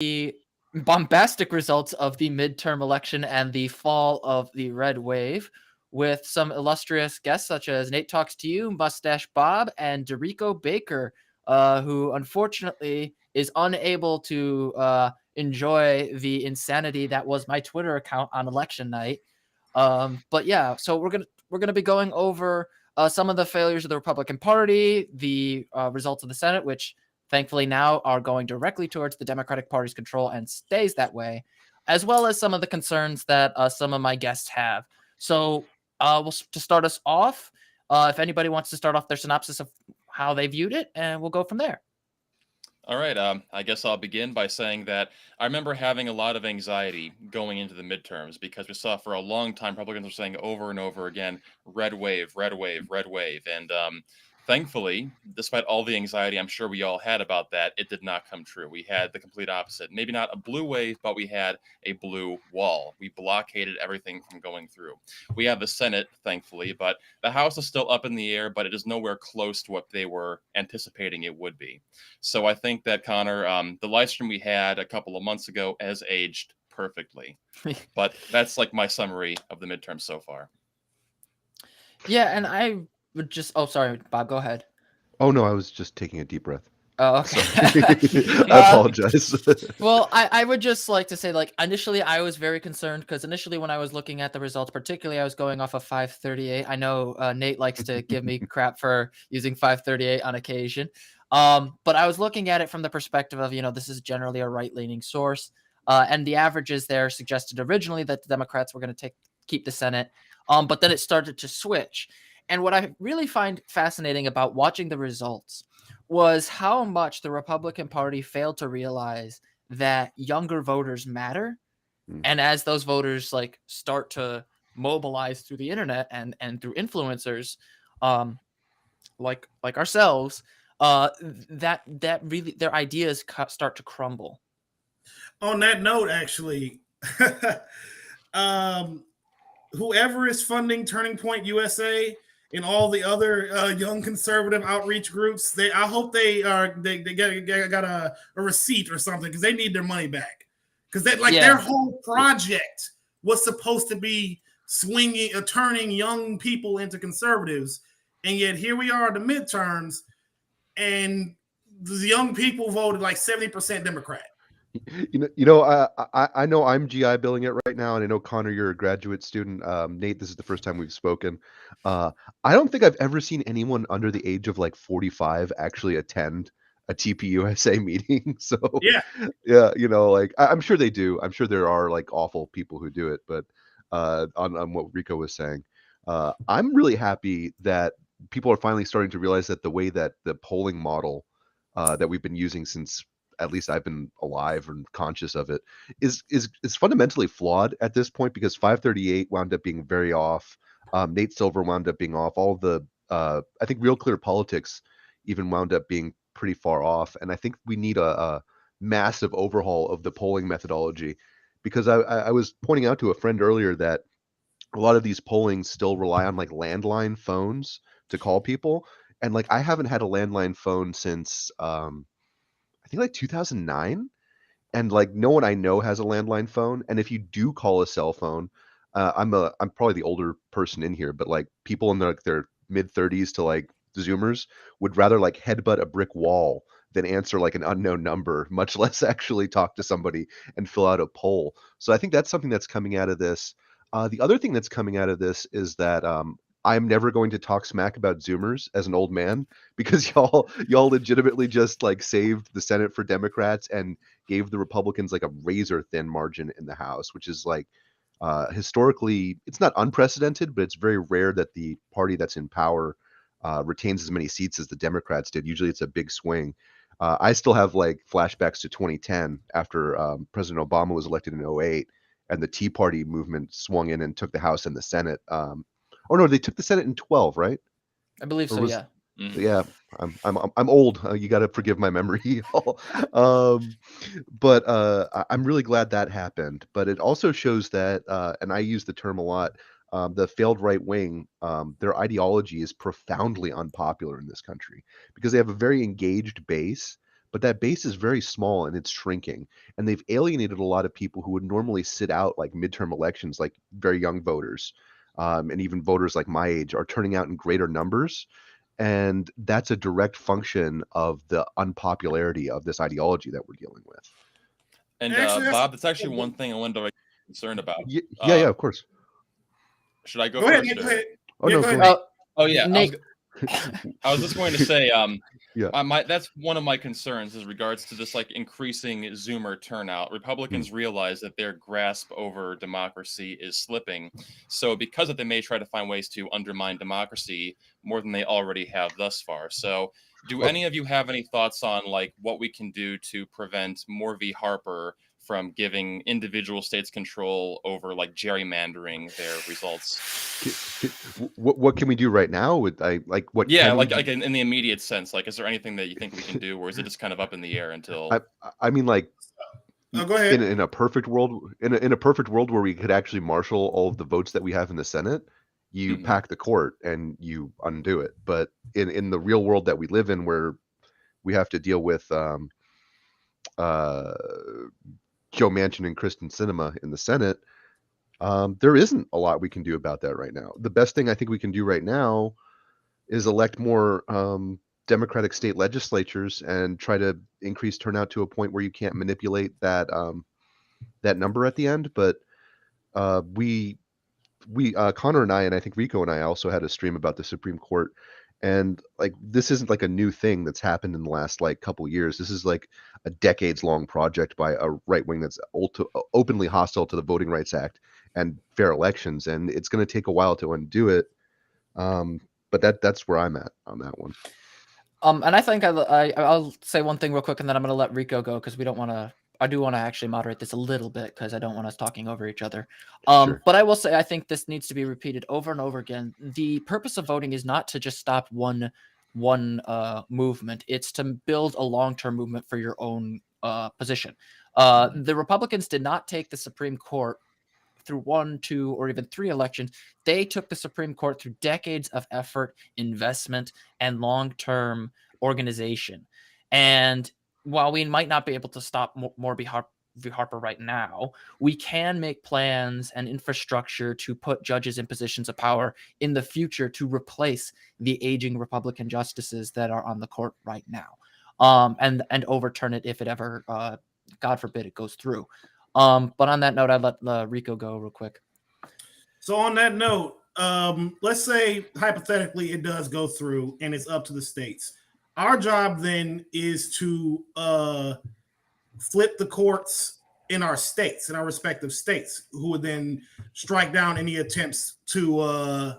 the bombastic results of the midterm election and the fall of the red wave with some illustrious guests such as NateTalkstoYou, Mustache Bob, and Rico Baker, who unfortunately is unable to enjoy the insanity that was my Twitter account on election night. But yeah, so we're gonna be going over some of the failures of the Republican Party, the results of the Senate, which thankfully now are going directly towards the Democratic Party's control and stays that way, as well as some of the concerns that some of my guests have. So, to start us off, if anybody wants to start off their synopsis of how they viewed it, and we'll go from there. All right. I guess I'll begin by saying that I remember having a lot of anxiety going into the midterms because we saw for a long time Republicans were saying over and over again, red wave, red wave, red wave. And thankfully, despite all the anxiety I'm sure we all had about that, it did not come true. We had the complete opposite. Maybe not a blue wave, but we had a blue wall. We blockaded everything from going through. We have the Senate, thankfully, but the House is still up in the air, but it is nowhere close to what they were anticipating it would be. So I think that Connor, the live stream we had a couple of months ago has aged perfectly. But that's like my summary of the midterm so far. Yeah, and I would just. Oh, sorry, Bob. Go ahead. Oh no, I was just taking a deep breath. Oh, Sorry. okay. I apologize. Well, I would just like to say, like, initially I was very concerned because initially when I was looking at the results, particularly I was going off of 538. I know Nate likes to give me crap for using 538 on occasion. But I was looking at it from the perspective of, this is generally a right-leaning source. And the averages there suggested originally that the Democrats were going to keep the Senate. But then it started to switch. And what I really find fascinating about watching the results was how much the Republican Party failed to realize that younger voters matter. And as those voters like start to mobilize through the internet and through influencers, like ourselves, that really their ideas start to crumble. On that note, actually, whoever is funding Turning Point USA and all the other young conservative outreach groups, I hope they got a receipt or something because they need their money back. Because their whole project was supposed to be turning young people into conservatives, and yet here we are at the midterms, and the young people voted like 70% Democrat. I know I'm GI billing it right now, and I know Connor, you're a graduate student. Nate, this is the first time we've spoken. I don't think I've ever seen anyone under the age of like 45 actually attend a TPUSA meeting. So yeah, like I'm sure they do. I'm sure there are like awful people who do it, but on what Rico was saying, I'm really happy that people are finally starting to realize that the way that the polling model that we've been using since at least I've been alive and conscious of it, is fundamentally flawed at this point because 538 wound up being very off. Nate Silver wound up being off. All of the, I think Real Clear Politics even wound up being pretty far off. And I think we need a massive overhaul of the polling methodology because I was pointing out to a friend earlier that a lot of these pollings still rely on like landline phones to call people. And like I haven't had a landline phone since I think like 2009, and like no one I know has a landline phone. And if you do call a cell phone, I'm probably the older person in here, but like people in their mid 30s to like Zoomers would rather like headbutt a brick wall than answer like an unknown number, much less actually talk to somebody and fill out a poll. So I think that's something that's coming out of this. The other thing that's coming out of this is that I'm never going to talk smack about Zoomers as an old man because y'all legitimately just like saved the Senate for Democrats and gave the Republicans like a razor thin margin in the House, which is like historically it's not unprecedented, but it's very rare that the party that's in power retains as many seats as the Democrats did. Usually it's a big swing. I still have like flashbacks to 2010 after President Obama was elected in 2008 and the Tea Party movement swung in and took the House and the Senate. Oh no, they took the Senate in 12, right? I believe so. Yeah. Yeah, I'm old. You got to forgive my memory. But I'm really glad that happened. But it also shows that, and I use the term a lot, the failed right wing, their ideology is profoundly unpopular in this country because they have a very engaged base, but that base is very small and it's shrinking. And they've alienated a lot of people who would normally sit out like midterm elections, like very young voters, and even voters like my age are turning out in greater numbers. And that's a direct function of the unpopularity of this ideology that we're dealing with. And Actually, Bob, that's actually one thing I wanted to be concerned about. Yeah, of course. Should I go, Go ahead, first? Nick, go ahead. Oh, Yeah, no, go go ahead. ahead. Oh yeah, Nate. I was just going to say, Yeah. that's one of my concerns is regards to this like increasing Zoomer turnout. Republicans realize that their grasp over democracy is slipping, so because of they may try to find ways to undermine democracy more than they already have thus far. So, do any of you have any thoughts on like what we can do to prevent Moore v. Harper from giving individual states control over like gerrymandering their results? What can we do right now with what? Yeah, can we like do? in the immediate sense, like is there anything that you think we can do, or is it just kind of up in the air until? I mean, like, Go ahead. in a perfect world, in a perfect world where we could actually marshal all of the votes that we have in the Senate, you pack the court and you undo it. But in the real world that we live in, where we have to deal with Joe Manchin and Kristen Sinema in the Senate, there isn't a lot we can do about that right now. The best thing I think we can do right now is elect more Democratic state legislatures and try to increase turnout to a point where you can't manipulate that that number at the end. But we Connor and I think Rico and I also had a stream about the Supreme Court, and like this isn't like a new thing that's happened in the last like couple years. This is like a decades long project by a right wing that's openly hostile to the Voting Rights Act and fair elections, and it's going to take a while to undo it. But that's where I'm at on that one. And I think I'll say one thing real quick, and then I'm going to let Rico go because we don't want to. I do want to actually moderate this a little bit because I don't want us talking over each other. Sure. But I will say I think this needs to be repeated over and over again. The purpose of voting is not to just stop one movement. It's to build a long-term movement for your own position. The Republicans did not take the Supreme Court through 1, 2, or even 3 elections. They took the Supreme Court through decades of effort, investment, and long-term organization. And while we might not be able to stop Moore v. Harper right now, we can make plans and infrastructure to put judges in positions of power in the future to replace the aging Republican justices that are on the court right now, and overturn it if it ever, God forbid, it goes through. But on that note, I'd let Rico go real quick. So on that note, let's say hypothetically it does go through and it's up to the states. Our job then is to flip the courts in our states, in our respective states, who would then strike down any attempts to,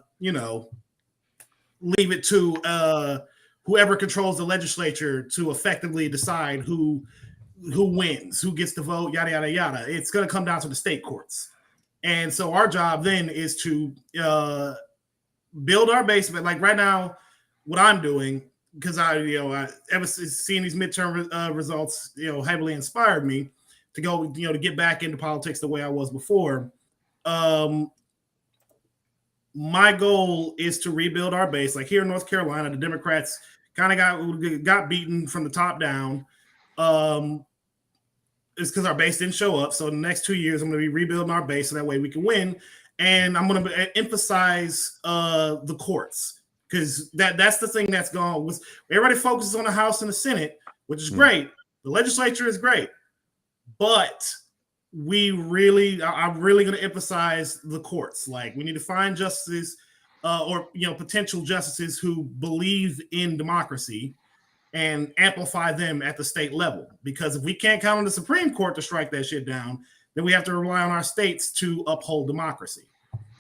leave it to whoever controls the legislature to effectively decide who wins, who gets to vote, yada, yada, yada. It's going to come down to the state courts. And so our job then is to build our base. But like right now, what I'm doing, because I ever seeing these midterm results, heavily inspired me to go, to get back into politics the way I was before. My goal is to rebuild our base. Like here in North Carolina, the Democrats kind of got beaten from the top down. It's because our base didn't show up. So in the next 2 years, I'm going to be rebuilding our base so that way we can win. And I'm going to emphasize the courts, because that's the thing that's gone. With everybody focuses on the House and the Senate, which is great. The legislature is great, but I'm really going to emphasize the courts. Like we need to find justices or potential justices who believe in democracy and amplify them at the state level. Because if we can't count on the Supreme Court to strike that shit down, then we have to rely on our states to uphold democracy.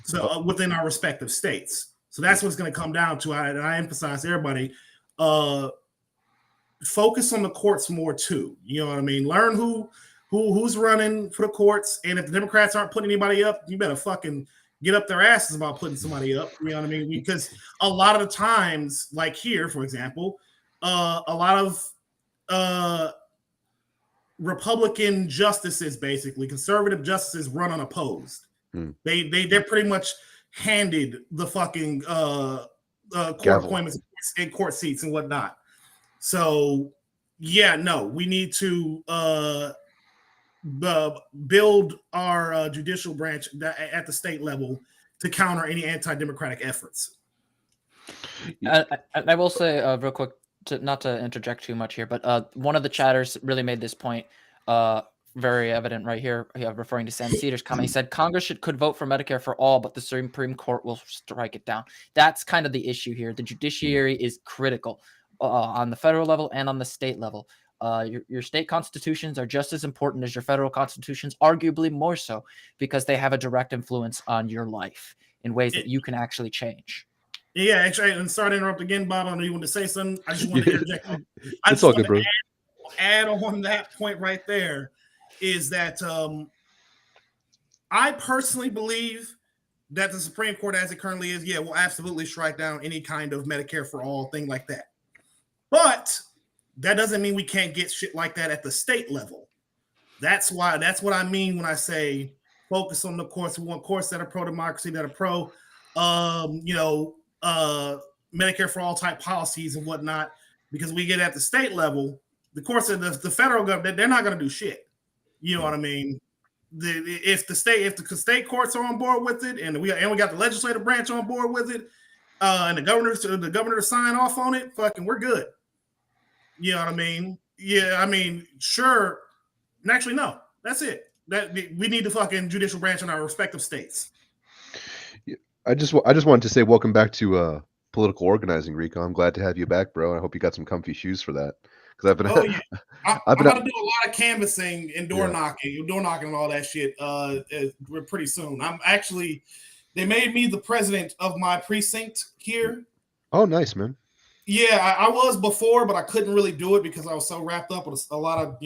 So within our respective states. So that's what's going to come down to. And I emphasize to everybody, focus on the courts more too. You know what I mean? Learn who's running for the courts. And if the Democrats aren't putting anybody up, you better fucking get up their asses about putting somebody up. You know what I mean? Because a lot of the times, like here, for example, a lot of Republican justices, basically conservative justices, run unopposed. They're pretty much handed the fucking court appointments and court seats and whatnot. So yeah, no, we need to build our judicial branch at the state level to counter any anti-democratic efforts. I will say real quick, not to interject too much here, but one of the chatters really made this point very evident right here, referring to Sam Cedars' comment. He said Congress could vote for Medicare for all, but the Supreme Court will strike it down. That's kind of the issue here. The judiciary is critical on the federal level and on the state level. Your state constitutions are just as important as your federal constitutions, arguably more so, because they have a direct influence on your life in ways that you can actually change. Yeah, actually, and sorry to interrupt again, Bob. I know you want to say something. I just want to interject. It's all good, bro. Add on that point right there is that I personally believe that the Supreme Court, as it currently is, will absolutely strike down any kind of Medicare for all thing like that. But that doesn't mean we can't get shit like that at the state level. That's what I mean when I say focus on the courts. We want courts that are pro-democracy, that are pro, Medicare for all type policies and whatnot, because we get at the state level, the courts of the federal government, they're not going to do shit. You know what I mean? If the state courts are on board with it, and we got the legislative branch on board with it, and the governor to sign off on it, fucking, we're good. You know what I mean? Yeah, I mean, sure. And actually, no, that's it. That we need the fucking judicial branch in our respective states. I just wanted to say welcome back to political organizing, Rico. I'm glad to have you back, bro. I hope you got some comfy shoes for that. Because I've been, I'm gonna do a lot of canvassing and door knocking and all that shit. Pretty soon. They made me the president of my precinct here. Oh, nice, man. Yeah, I was before, but I couldn't really do it because I was so wrapped up with a lot of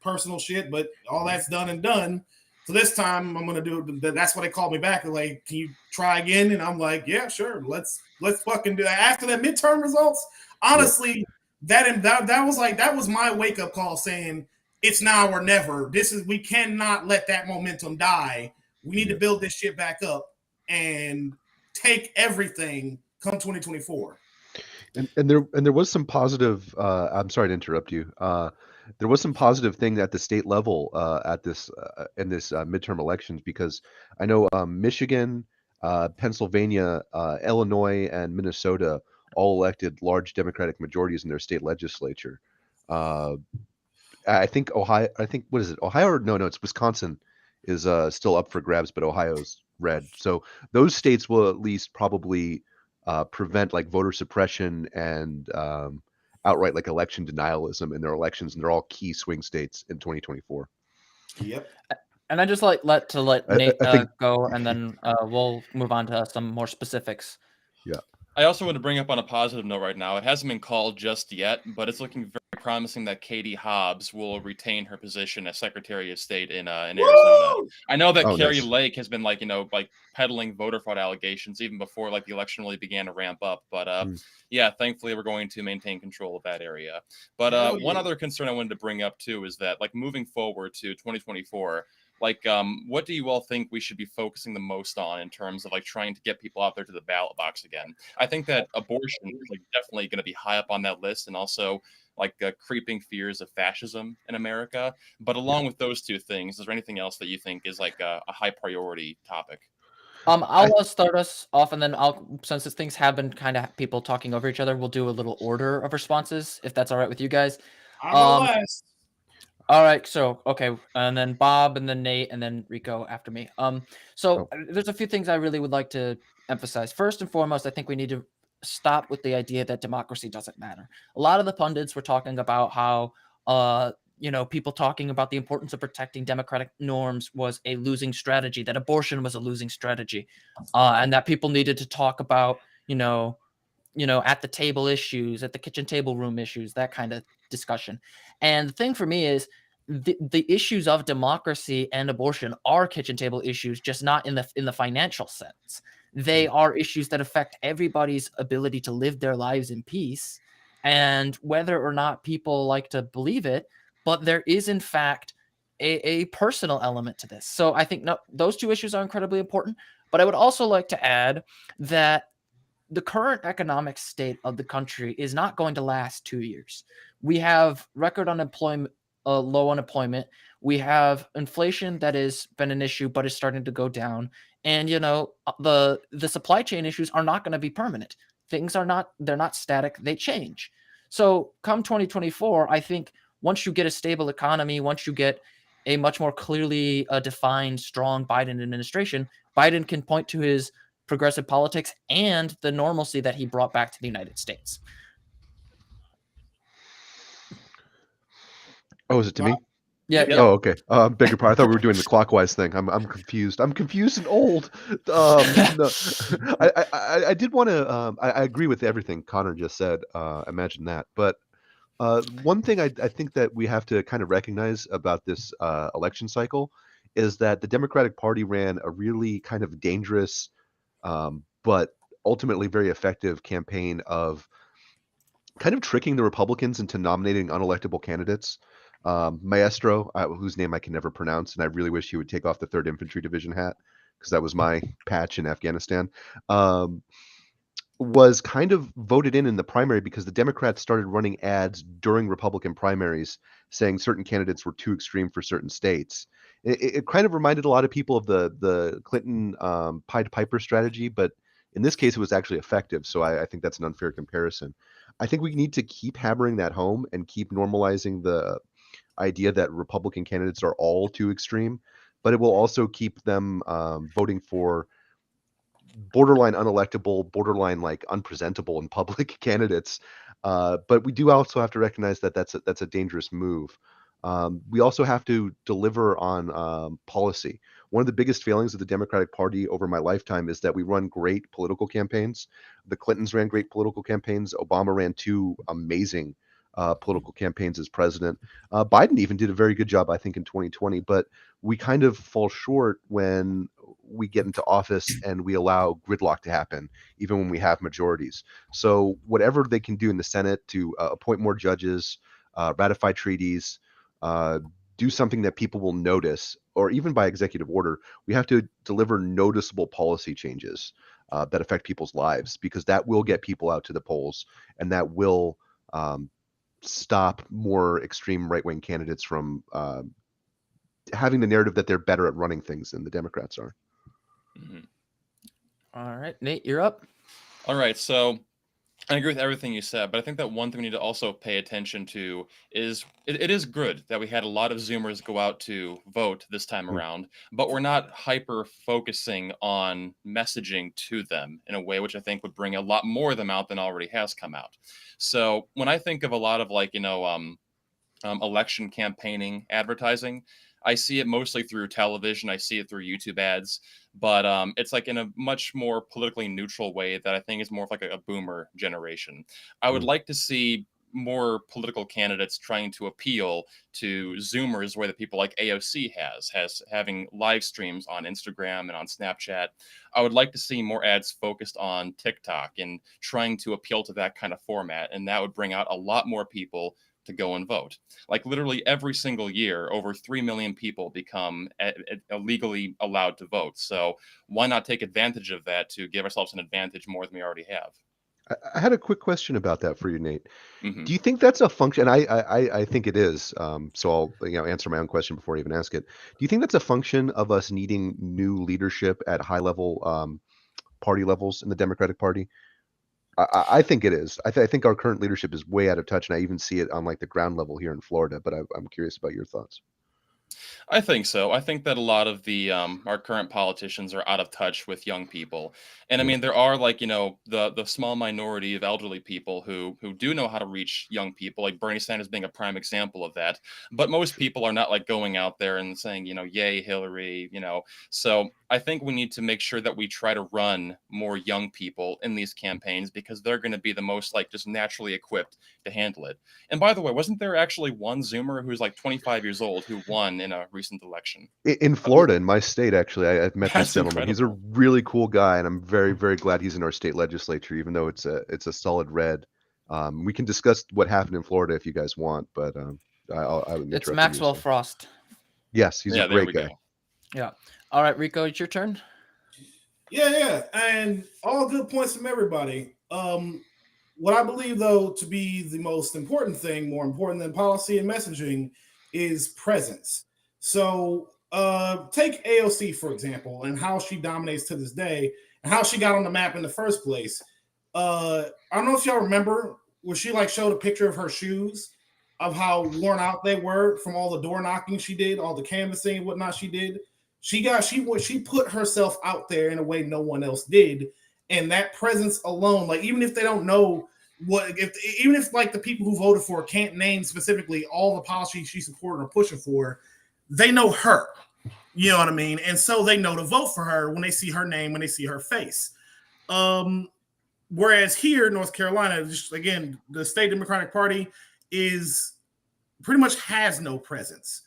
personal shit. But all that's done and done. So this time I'm gonna do it. That's why they called me back. They're like, can you try again? And I'm like, yeah, sure. Let's fucking do that. After the midterm results, honestly, that was my wake up call saying it's now or never. We cannot let that momentum die. We need to build this shit back up and take everything come 2024. And there was some positive. I'm sorry to interrupt you. There was some positive thing at the state level at this in this midterm elections, because I know Michigan, Pennsylvania, Illinois, and Minnesota all elected large Democratic majorities in their state legislature. I think Ohio. What is it? Ohio? No, it's Wisconsin is still up for grabs, but Ohio's red. So those states will at least probably prevent like voter suppression and outright like election denialism in their elections, and they're all key swing states in 2024. Yep. And I just let Nate go, and then we'll move on to some more specifics. Yeah. I also want to bring up on a positive note right now. It hasn't been called just yet, but it's looking very promising that Katie Hobbs will retain her position as Secretary of State in Arizona. I know that Carrie Lake has been peddling voter fraud allegations even before the election really began to ramp up. But thankfully we're going to maintain control of that area. But one other concern I wanted to bring up too is that moving forward to 2024. What do you all think we should be focusing the most on in terms of trying to get people out there to the ballot box again? I think that abortion is definitely going to be high up on that list, and also creeping fears of fascism in America. But along with those two things, is there anything else that you think is a high priority topic? I'll start us off, and then since things have been kind of people talking over each other, we'll do a little order of responses, if that's all right with you guys. I'm last. All right, so okay, and then Bob, and then Nate, and then Rico after me. There's a few things I really would like to emphasize. First and foremost, I think we need to stop with the idea that democracy doesn't matter. A lot of the pundits were talking about how people talking about the importance of protecting democratic norms was a losing strategy, that abortion was a losing strategy, and that people needed to talk about at the table issues, at the kitchen table room issues, that kind of discussion. And the thing for me is the issues of democracy and abortion are kitchen table issues, just not in the financial sense. They are issues that affect everybody's ability to live their lives in peace, and whether or not people like to believe it, but there is in fact a personal element to this. So I think those two issues are incredibly important. But I would also like to add that the current economic state of the country is not going to last 2 years. We have record unemployment, low unemployment. We have inflation that has been an issue, but is starting to go down. And the supply chain issues are not going to be permanent. Things are not, they're not static, they change. So come 2024, I think once you get a stable economy, once you get a much more clearly defined, strong Biden administration, Biden can point to his progressive politics and the normalcy that he brought back to the United States. Oh, is it to me? Yeah. Oh, okay. Beg your pardon. I thought we were doing the clockwise thing. I'm confused. I'm confused and old. No, I did want to. I agree with everything Connor just said. Imagine that. But one thing I think that we have to kind of recognize about this election cycle is that the Democratic Party ran a really kind of dangerous, but ultimately very effective campaign of kind of tricking the Republicans into nominating unelectable candidates. Maestro, whose name I can never pronounce, and I really wish he would take off the 3rd Infantry Division hat because that was my patch in Afghanistan, was kind of voted in the primary because the Democrats started running ads during Republican primaries saying certain candidates were too extreme for certain states. It kind of reminded a lot of people of the Clinton Pied Piper strategy, but in this case, it was actually effective. So I think that's an unfair comparison. I think we need to keep hammering that home and keep normalizing the idea that Republican candidates are all too extreme, but it will also keep them voting for borderline unelectable, borderline like unpresentable in public candidates. But we do also have to recognize that that's a dangerous move. We also have to deliver on policy. One of the biggest failings of the Democratic Party over my lifetime is that we run great political campaigns. The Clintons ran great political campaigns. Obama ran 2 amazing political campaigns as president. Biden even did a very good job, I think, in 2020, but we kind of fall short when we get into office and we allow gridlock to happen, even when we have majorities. So whatever they can do in the Senate to appoint more judges, ratify treaties, do something that people will notice, or even by executive order, we have to deliver noticeable policy changes that affect people's lives, because that will get people out to the polls, and that will stop more extreme right-wing candidates from having the narrative that they're better at running things than the Democrats are. Mm-hmm. All right, Nate, you're up. All right, so I agree with everything you said, but I think that one thing we need to also pay attention to is it is good that we had a lot of Zoomers go out to vote this time around, but we're not hyper focusing on messaging to them in a way which I think would bring a lot more of them out than already has come out. So when I think of a lot of election campaigning advertising, I see it mostly through television. I see it through YouTube ads, but it's like in a much more politically neutral way that I think is more of like a boomer generation. I would like to see more political candidates trying to appeal to Zoomers, where the people like AOC has having live streams on Instagram and on Snapchat. I would like to see more ads focused on TikTok and trying to appeal to that kind of format, and that would bring out a lot more people to go and vote. Like literally every single year, over 3 million people become legally allowed to vote. So why not take advantage of that to give ourselves an advantage more than we already have? I had a quick question about that for you, Nate. Mm-hmm. Do you think that's a function? I think it is. So I'll answer my own question before I even ask it. Do you think that's a function of us needing new leadership at high level party levels in the Democratic Party? I think it is. I think our current leadership is way out of touch, and I even see it on like the ground level here in Florida. But I'm curious about your thoughts. I think so. I think that a lot of the our current politicians are out of touch with young people, and I mean there are the small minority of elderly people who do know how to reach young people, like Bernie Sanders being a prime example of that. But most people are not like going out there and saying yay Hillary. So I think we need to make sure that we try to run more young people in these campaigns, because they're going to be the most just naturally equipped to handle it. And by the way, wasn't there actually one Zoomer who's like 25 years old who won in a recent election? In Florida, in my state, actually, I've met this That's gentleman. He's a incredible. really cool guy, and I'm very, very glad he's in our state legislature, even though it's a solid red. We can discuss what happened in Florida if you guys want, but I would It's interrupt Maxwell you, so. Frost. Yes, he's a Yeah, there great we guy. go. Yeah. All right, Rico, it's your turn. Yeah, and all good points from everybody. What I believe, though, to be the most important thing, more important than policy and messaging, is presence. So, take AOC for example, and how she dominates to this day, and how she got on the map in the first place. I don't know if y'all remember where she like showed a picture of her shoes, of how worn out they were from all the door knocking she did, all the canvassing and whatnot she did. She put herself out there in a way no one else did, and that presence alone, like even if they don't know even if like the people who voted for her can't name specifically all the policies she supported or pushing for, they know her. You know what I mean? And so they know to vote for her when they see her name, when they see her face. Whereas here in North Carolina, just again, the state Democratic Party is pretty much has no presence.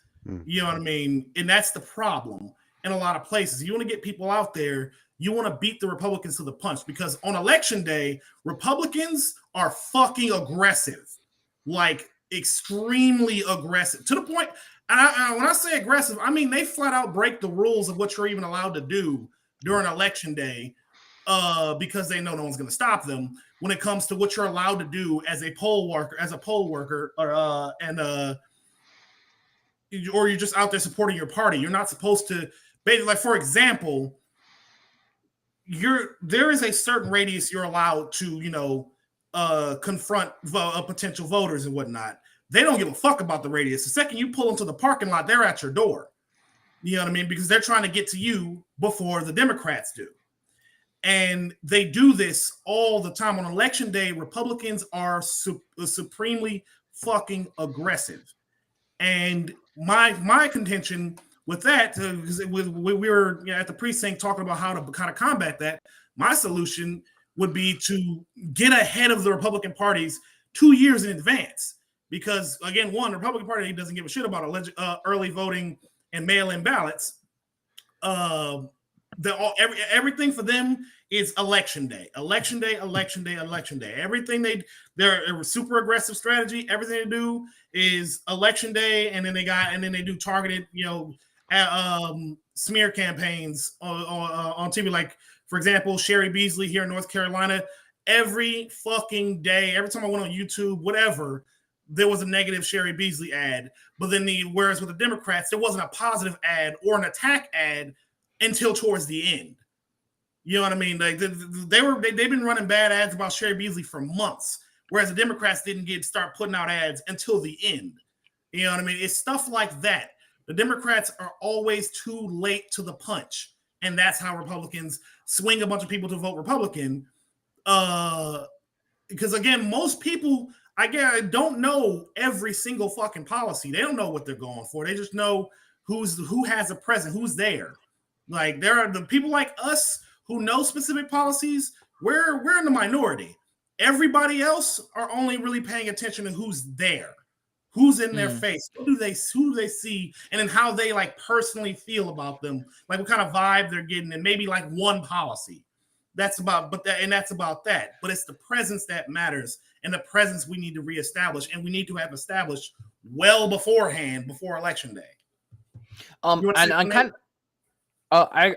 You know what I mean? And that's the problem in a lot of places. You want to get people out there, you want to beat the Republicans to the punch, because on election day, Republicans are fucking aggressive, like extremely aggressive to the point. And when I say aggressive, I mean they flat out break the rules of what you're even allowed to do during election day, because they know no one's going to stop them when it comes to what you're allowed to do as a poll worker, or you're just out there supporting your party. You're not supposed to, basically, like for example, there is a certain radius you're allowed to, confront potential voters and whatnot. They don't give a fuck about the radius. The second you pull into the parking lot, they're at your door. You know what I mean? Because they're trying to get to you before the Democrats do. And they do this all the time. On election day, Republicans are supremely fucking aggressive. And my contention with that, because we were at the precinct talking about how to kind of combat that, my solution would be to get ahead of the Republican parties 2 years in advance. Because, again, one, the Republican Party doesn't give a shit about early voting and mail-in ballots. Everything for them is election day. Everything they're a super aggressive strategy. Everything they do is election day, and then they do targeted, smear campaigns on TV. Like, for example, Sherry Beasley here in North Carolina. Every fucking day, every time I went on YouTube, whatever, there was a negative Sherry Beasley ad. But then whereas with the Democrats, there wasn't a positive ad or an attack ad until towards the end. You know what I mean? Like they've been running bad ads about Sherry Beasley for months, whereas the Democrats didn't start putting out ads until the end. You know what I mean? It's stuff like that. The Democrats are always too late to the punch, and that's how Republicans swing a bunch of people to vote Republican. Because again, most people, don't know every single fucking policy. They don't know what they're going for. They just know who has a present, who's there. Like there are the people like us who know specific policies. We're in the minority. Everybody else are only really paying attention to who's there, who's in their face, who do they see, and then how they like personally feel about them, like what kind of vibe they're getting, and maybe like one policy. That's about that. But it's the presence that matters, and the presence we need to reestablish, and we need to have established well beforehand, before election day. I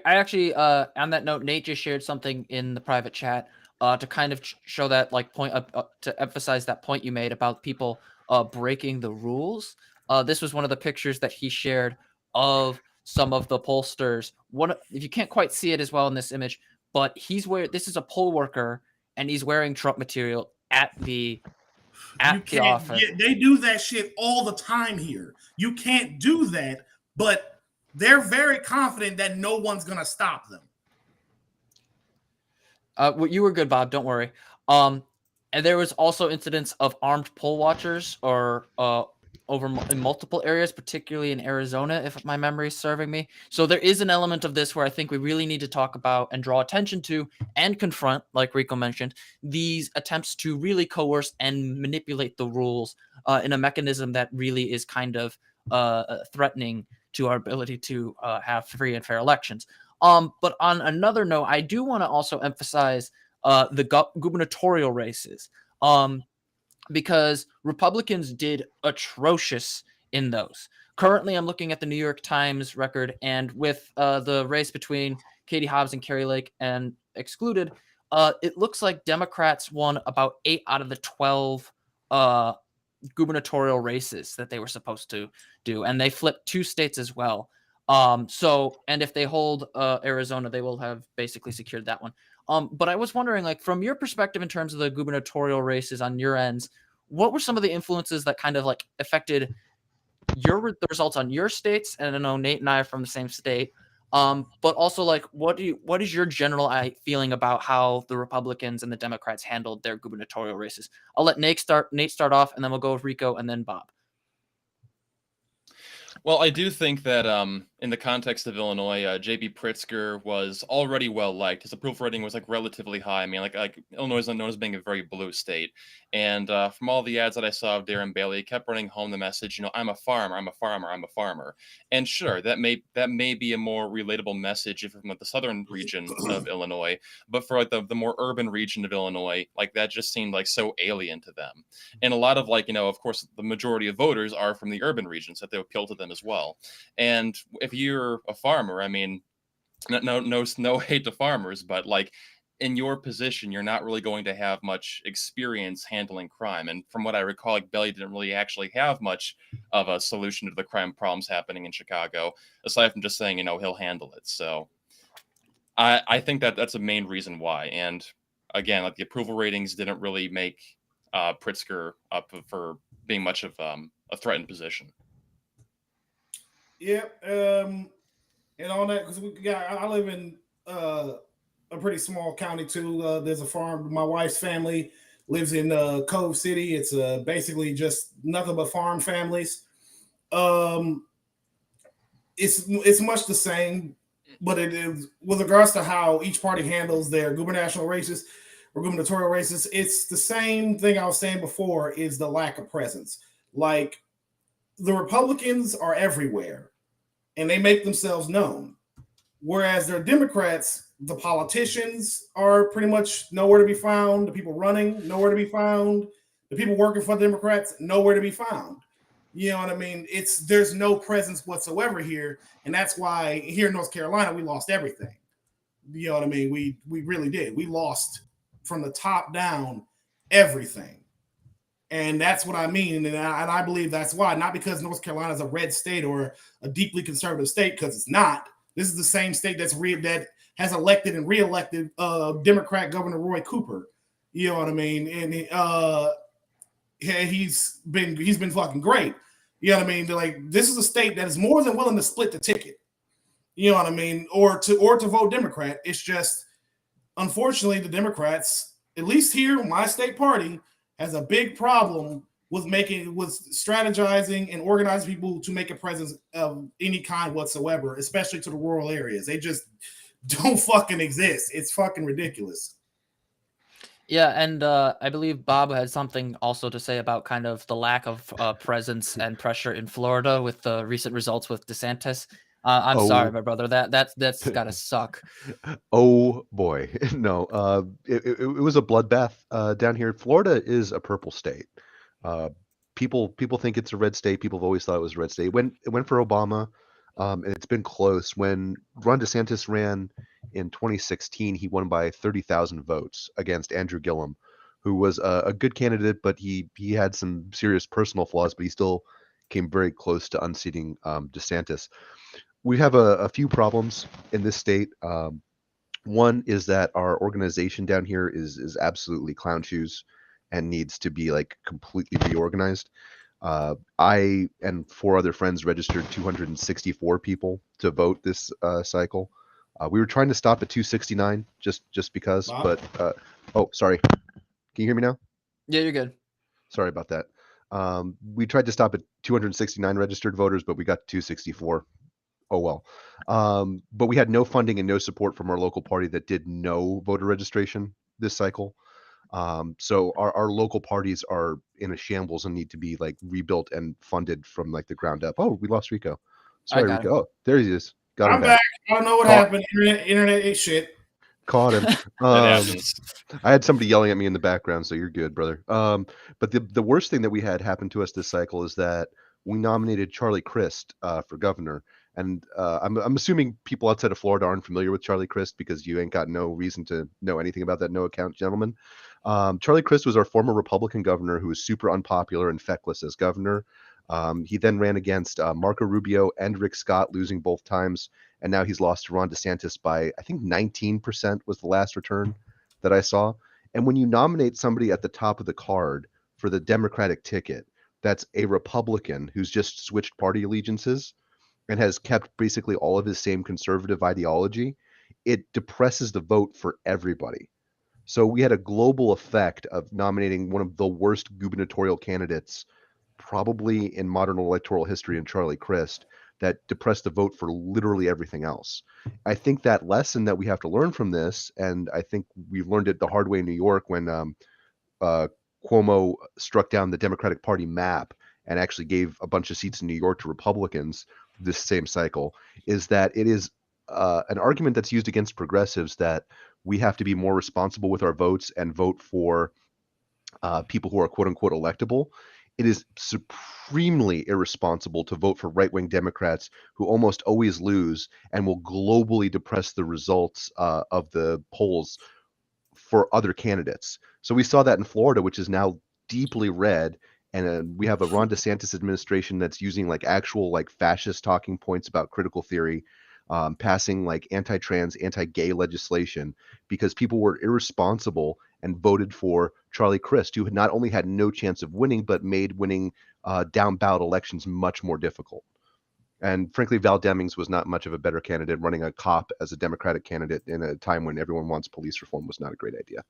actually, on that note, Nate just shared something in the private chat to kind of show that point to emphasize that point you made about people breaking the rules. This was one of the pictures that he shared of some of the pollsters. If you can't quite see it as well in this image, but this is a poll worker, and he's wearing Trump material at the office. They do that shit all the time here. You can't do that, but they're very confident that no one's gonna stop them. You were good, Bob. Don't worry. And there was also incidents of armed poll watchers or in multiple areas, particularly in Arizona, if my memory is serving me. So there is an element of this where I think we really need to talk about and draw attention to and confront, like Rico mentioned, these attempts to really coerce and manipulate the rules in a mechanism that really is kind of threatening to our ability to have free and fair elections. But on another note, I do want to also emphasize the gubernatorial races. Because Republicans did atrocious in those. Currently, I'm looking at the New York Times record, and with the race between Katie Hobbs and Carrie Lake and excluded, it looks like Democrats won about 8 out of the 12 gubernatorial races that they were supposed to do, and they flipped 2 states as well. And if they hold Arizona, they will have basically secured that one. But I was wondering, like, from your perspective in terms of the gubernatorial races on your ends, what were some of the influences that kind of like affected the results on your states? And I know Nate and I are from the same state. But also, like, what is your general feeling about how the Republicans and the Democrats handled their gubernatorial races? I'll let Nate start off, and then we'll go with Rico and then Bob. Well, I do think that in the context of Illinois, J.B. Pritzker was already well liked. His approval rating was like relatively high. I mean, like Illinois is known as being a very blue state, and from all the ads that I saw of Darren Bailey, he kept running home the message, I'm a farmer, I'm a farmer, I'm a farmer. And sure, that may be a more relatable message if you're from the southern region of Illinois, but for like the more urban region of Illinois, like that just seemed like so alien to them. And a lot of of course, the majority of voters are from the urban regions, that they appeal to them as well. And if you're a farmer, I mean, no hate to farmers, but like in your position, you're not really going to have much experience handling crime. And from what I recall, like Bailey didn't really actually have much of a solution to the crime problems happening in Chicago, aside from just saying, he'll handle it. So I think that's a main reason why. And again, like the approval ratings didn't really make Pritzker up for being much of a threatened position. Yeah, and all that, because I live in a pretty small county too. There's a farm. My wife's family lives in Cove City. It's basically just nothing but farm families. It's much the same, but it is with regards to how each party handles their gubernatorial races. It's the same thing I was saying before, is the lack of presence. Like, the Republicans are everywhere and they make themselves known. Whereas the Democrats, the politicians are pretty much nowhere to be found. The people running, nowhere to be found. The people working for the Democrats, nowhere to be found. You know what I mean? There's no presence whatsoever here. And that's why here in North Carolina, we lost everything. You know what I mean? We really did. We lost from the top down everything. And that's what I mean. And I believe that's why, not because North Carolina is a red state or a deeply conservative state, because it's not. This is the same state that has elected and reelected Democrat Governor Roy Cooper. You know what I mean? And he's been fucking great. You know what I mean? Like, this is a state that is more than willing to split the ticket. You know what I mean? Or to vote Democrat. It's just, unfortunately, the Democrats, at least here, my state party, has a big problem with strategizing and organizing people to make a presence of any kind whatsoever, especially to the rural areas. They just don't fucking exist. It's fucking ridiculous. Yeah, and I believe Bob had something also to say about kind of the lack of presence and pressure in Florida with the recent results with DeSantis. I'm sorry, my brother. That's gotta suck. Oh boy, no. It was a bloodbath down here. Florida is a purple state. People think it's a red state. People have always thought it was a red state. It went for Obama, and it's been close. When Ron DeSantis ran in 2016, he won by 30,000 votes against Andrew Gillum, who was a good candidate, but he had some serious personal flaws. But he still came very close to unseating DeSantis. We have a few problems in this state. One is that our organization down here is absolutely clown shoes and needs to be like completely reorganized. I and 4 other friends registered 264 people to vote this cycle. We were trying to stop at 269 just because, wow. But oh, sorry. Can you hear me now? Yeah, you're good. Sorry about that. We tried to stop at 269 registered voters, but we got 264. Oh well. But we had no funding and no support from our local party that did no voter registration this cycle. So our local parties are in a shambles and need to be like rebuilt and funded from like the ground up. Oh, we lost Rico. Sorry, Rico. Oh, there he is. Got him back. I don't know what happened. Internet ate shit. Caught him. I had somebody yelling at me in the background, so you're good, brother. But the worst thing that we had happen to us this cycle is that we nominated Charlie Crist for governor. And I'm assuming people outside of Florida aren't familiar with Charlie Crist because you ain't got no reason to know anything about that no account gentleman. Charlie Crist was our former Republican governor who was super unpopular and feckless as governor. He then ran against Marco Rubio and Rick Scott, losing both times. And now he's lost to Ron DeSantis by, I think, 19% was the last return that I saw. And when you nominate somebody at the top of the card for the Democratic ticket, that's a Republican who's just switched party allegiances and has kept basically all of his same conservative ideology, it depresses the vote for everybody. So we had a global effect of nominating one of the worst gubernatorial candidates probably in modern electoral history in Charlie Crist that depressed the vote for literally everything else. I think that lesson that we have to learn from this, and I think we've learned it the hard way in New York when Cuomo struck down the Democratic Party map and actually gave a bunch of seats in New York to Republicans this same cycle, is that it is an argument that's used against progressives that we have to be more responsible with our votes and vote for people who are quote unquote electable. It is supremely irresponsible to vote for right-wing Democrats who almost always lose and will globally depress the results of the polls for other candidates. So we saw that in Florida, which is now deeply red, and we have a Ron DeSantis administration that's using like actual like fascist talking points about critical theory, passing like anti-trans, anti-gay legislation because people were irresponsible and voted for Charlie Crist, who had not only had no chance of winning, but made winning down ballot elections much more difficult. And frankly, Val Demings was not much of a better candidate. Running a cop as a Democratic candidate in a time when everyone wants police reform was not a great idea.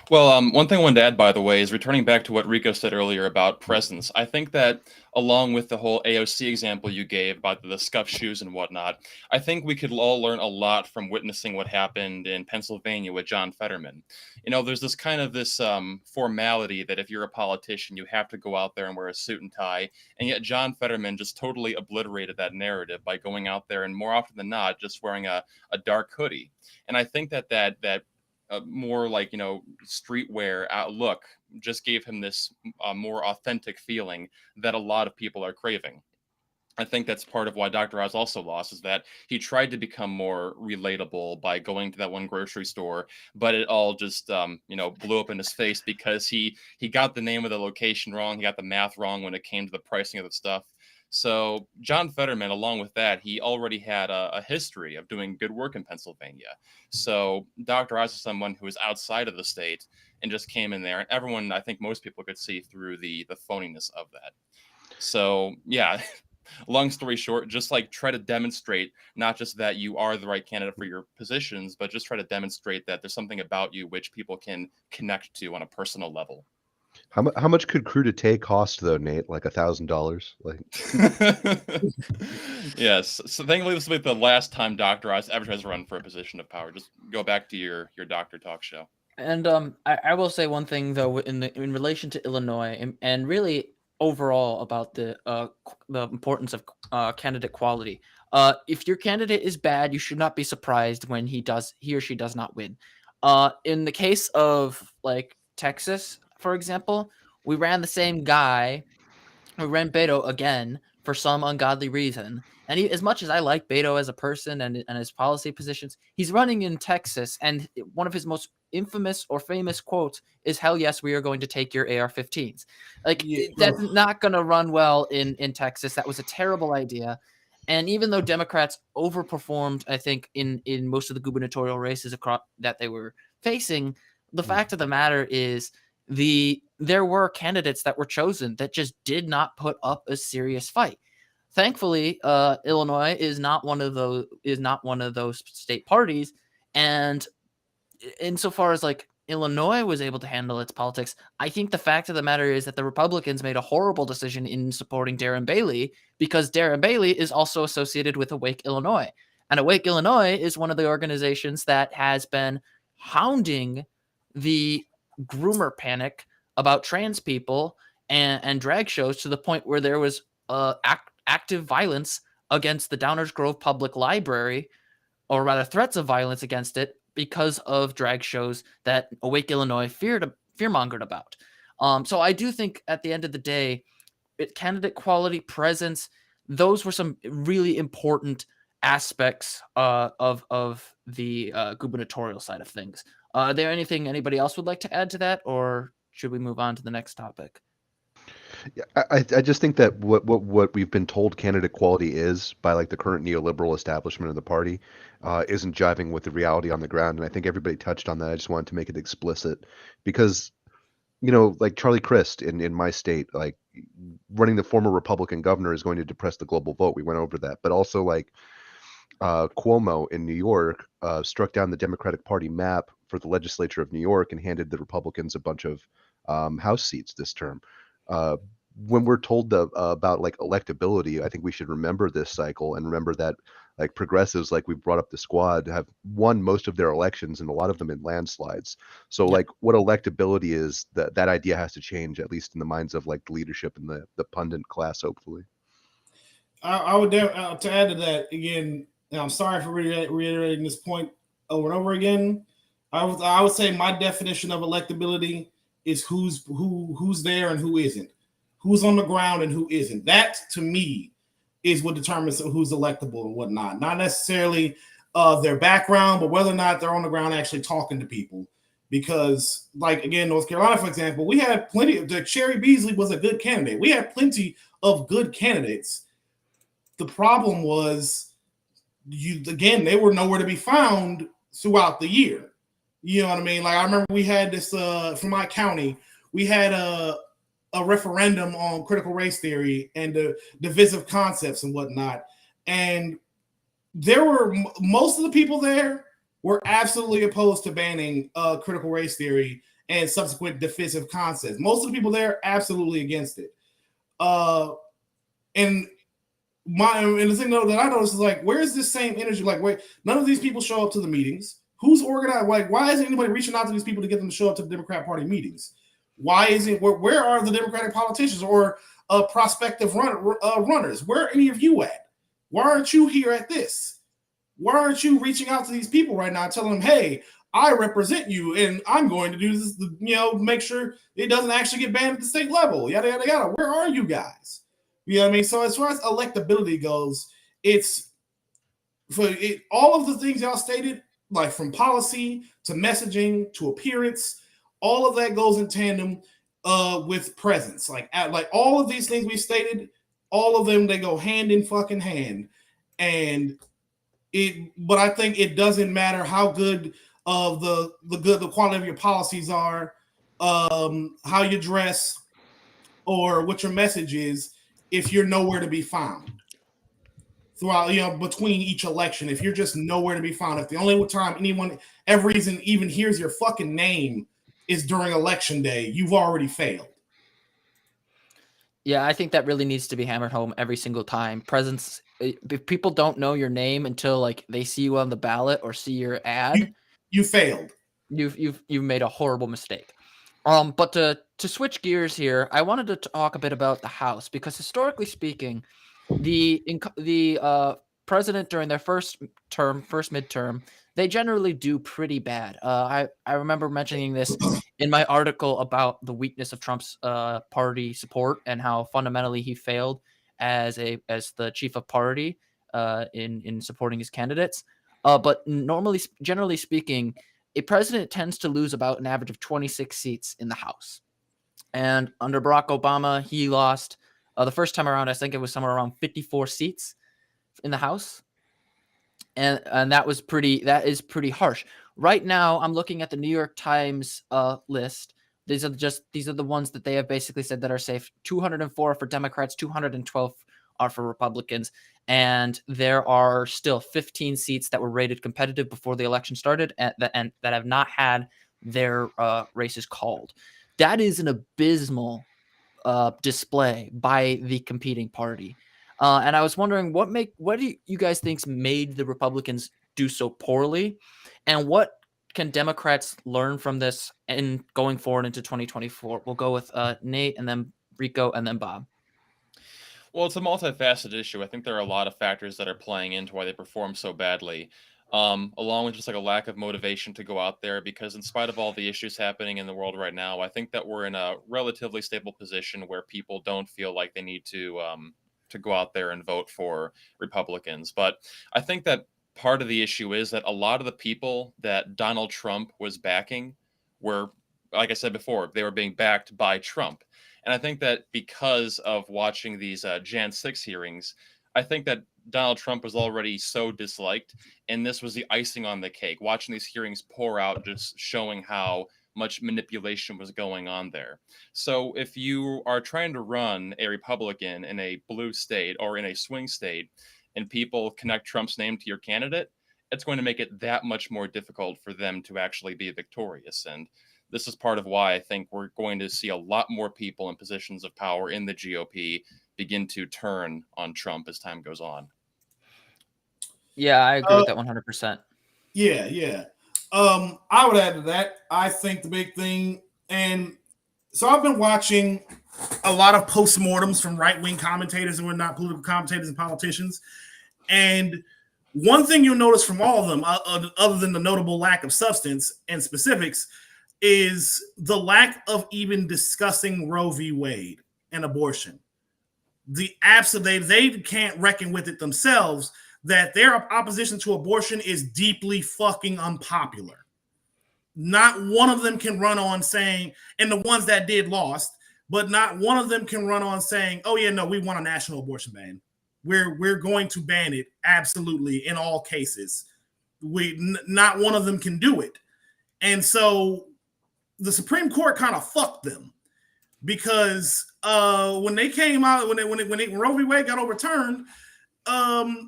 Well, one thing I wanted to add, by the way, is returning back to what Rico said earlier about presence. I think that along with the whole AOC example you gave about the scuffed shoes and whatnot, I think we could all learn a lot from witnessing what happened in Pennsylvania with John Fetterman. You know, there's this kind of this formality that if you're a politician, you have to go out there and wear a suit and tie. And yet John Fetterman just totally obliterated that narrative by going out there and more often than not, just wearing a dark hoodie. And I think that more like, you know, streetwear look just gave him this more authentic feeling that a lot of people are craving. I think that's part of why Dr. Oz also lost, is that he tried to become more relatable by going to that one grocery store, but it all just, you know, blew up in his face because he got the name of the location wrong. He got the math wrong when it came to the pricing of the stuff. So John Fetterman, along with that, he already had a history of doing good work in Pennsylvania. So Dr. Oz is someone who was outside of the state and just came in there, and everyone, I think most people could see through the phoniness of that. So yeah, long story short, just like try to demonstrate not just that you are the right candidate for your positions, but just try to demonstrate that there's something about you which people can connect to on a personal level. How much could Crew to Tay cost though, Nate? Like $1,000? Like Yes. So thankfully this will be the last time Dr. Oz ever tries to run for a position of power. Just go back to your Doctor Talk show. And I will say one thing though in relation to Illinois and really overall about the importance of candidate quality. If your candidate is bad, you should not be surprised when he or she does not win. In the case of like Texas, for example, we ran the same guy. We ran Beto again for some ungodly reason. And as much as I like Beto as a person and his policy positions, he's running in Texas. And one of his most infamous or famous quotes is, "Hell yes, we are going to take your AR-15s." Like, that's not going to run well in Texas. That was a terrible idea. And even though Democrats overperformed, I think, in most of the gubernatorial races across that they were facing, the fact of the matter is there were candidates that were chosen that just did not put up a serious fight. Thankfully, Illinois is not one of those state parties, and insofar as like Illinois was able to handle its politics, I think the fact of the matter is that the Republicans made a horrible decision in supporting Darren Bailey, because Darren Bailey is also associated with Awake Illinois, and Awake Illinois is one of the organizations that has been hounding the groomer panic about trans people and drag shows to the point where there was active violence against the Downers Grove Public Library, or rather threats of violence against it, because of drag shows that Awake Illinois fear-mongered about. So I do think at the end of the day, candidate quality, presence, those were some really important aspects of the gubernatorial side of things. Are there anything anybody else would like to add to that, or should we move on to the next topic? Yeah, I just think that what we've been told candidate quality is by like the current neoliberal establishment of the party isn't jiving with the reality on the ground, and I think everybody touched on that. I just wanted to make it explicit because like Charlie Crist in my state, like running the former Republican governor is going to depress the global vote. We went over that, but also like Cuomo in New York struck down the Democratic Party map for the legislature of New York and handed the Republicans a bunch of House seats this term. Uh, when we're told about like electability, I think we should remember this cycle and remember that like progressives, like we brought up the squad, have won most of their elections and a lot of them in landslides. So Yep. like what electability is, that idea has to change, at least in the minds of like the leadership and the pundit class, hopefully. I would to add to that again. And I'm sorry for reiterating this point over and over again. I would say my definition of electability is who's there and who isn't, who's on the ground and who isn't. That to me is what determines who's electable and whatnot. Not necessarily their background, but whether or not they're on the ground actually talking to people. Because, like again, North Carolina, for example, we had plenty of Cherry Beasley was a good candidate. We had plenty of good candidates. The problem was, they were nowhere to be found throughout the year. You know what I mean? Like I remember we had this from my county, we had a referendum on critical race theory and the divisive concepts and whatnot, and there were most of the people there were absolutely opposed to banning critical race theory and subsequent divisive concepts. Most of the people there absolutely against it. And the thing though that I noticed is like, where's this same energy? Like, wait, none of these people show up to the meetings. Who's organized? Like, why isn't anybody reaching out to these people to get them to show up to the Democrat Party meetings? Why isn't where are the Democratic politicians or prospective runners? Where are any of you at? Why aren't you here at this? Why aren't you reaching out to these people right now, telling them, hey, I represent you and I'm going to do this, make sure it doesn't actually get banned at the state level, yada, yada, yada. Where are you guys? You know what I mean? So as far as electability goes, it's for all of the things y'all stated, like from policy to messaging to appearance, all of that goes in tandem with presence. Like all of these things we stated, all of them, they go hand in fucking hand. But I think it doesn't matter how good of the quality of your policies are, how you dress, or what your message is, if you're nowhere to be found throughout, between each election. If you're just nowhere to be found, if the only time anyone ever even hears your fucking name is during election day, you've already failed. Yeah, I think that really needs to be hammered home every single time. Presence. If people don't know your name until like they see you on the ballot or see your ad, you failed. You've made a horrible mistake. But to switch gears here, I wanted to talk a bit about the House because historically speaking, the president during their first midterm, they generally do pretty bad. I remember mentioning this in my article about the weakness of Trump's party support and how fundamentally he failed as the chief of party in supporting his candidates. But generally speaking, a president tends to lose about an average of 26 seats in the House. And under Barack Obama, he lost the first time around, I think it was somewhere around 54 seats in the House. And that is pretty harsh. Right now, I'm looking at the New York Times list. These are the ones that they have basically said that are safe. 204 for Democrats, 212 are for Republicans. And there are still 15 seats that were rated competitive before the election started and that have not had their races called. That is an abysmal display by the competing party. And I was wondering what do you guys think made the Republicans do so poorly, and what can Democrats learn from this and going forward into 2024? We'll go with Nate and then Rico and then Bob. Well, it's a multifaceted issue. I think there are a lot of factors that are playing into why they perform so badly, along with just like a lack of motivation to go out there. Because in spite of all the issues happening in the world right now, I think that we're in a relatively stable position where people don't feel like they need to to go out there and vote for Republicans. But I think that part of the issue is that a lot of the people that Donald Trump was backing were, like I said before, they were being backed by Trump. And I think that because of watching these Jan 6 hearings, I think that Donald Trump was already so disliked, and this was the icing on the cake. Watching these hearings pour out, just showing how much manipulation was going on there. So if you are trying to run a Republican in a blue state or in a swing state, and people connect Trump's name to your candidate, it's going to make it that much more difficult for them to actually be victorious. And this is part of why I think we're going to see a lot more people in positions of power in the GOP begin to turn on Trump as time goes on. Yeah, I agree with that 100%. Yeah. I would add to that. I think the big thing, and so I've been watching a lot of postmortems from right-wing commentators and whatnot, political commentators and politicians. And one thing you'll notice from all of them, other than the notable lack of substance and specifics, is the lack of even discussing Roe v. Wade and abortion. The absolute, they can't reckon with it themselves that their opposition to abortion is deeply fucking unpopular. Not one of them can run on saying, and the ones that did lost, but not one of them can run on saying, oh yeah, no, we want a national abortion ban. We're going to ban it absolutely in all cases. Not one of them can do it. And so the Supreme Court kind of fucked them, because when they came out, when Roe v. Wade got overturned,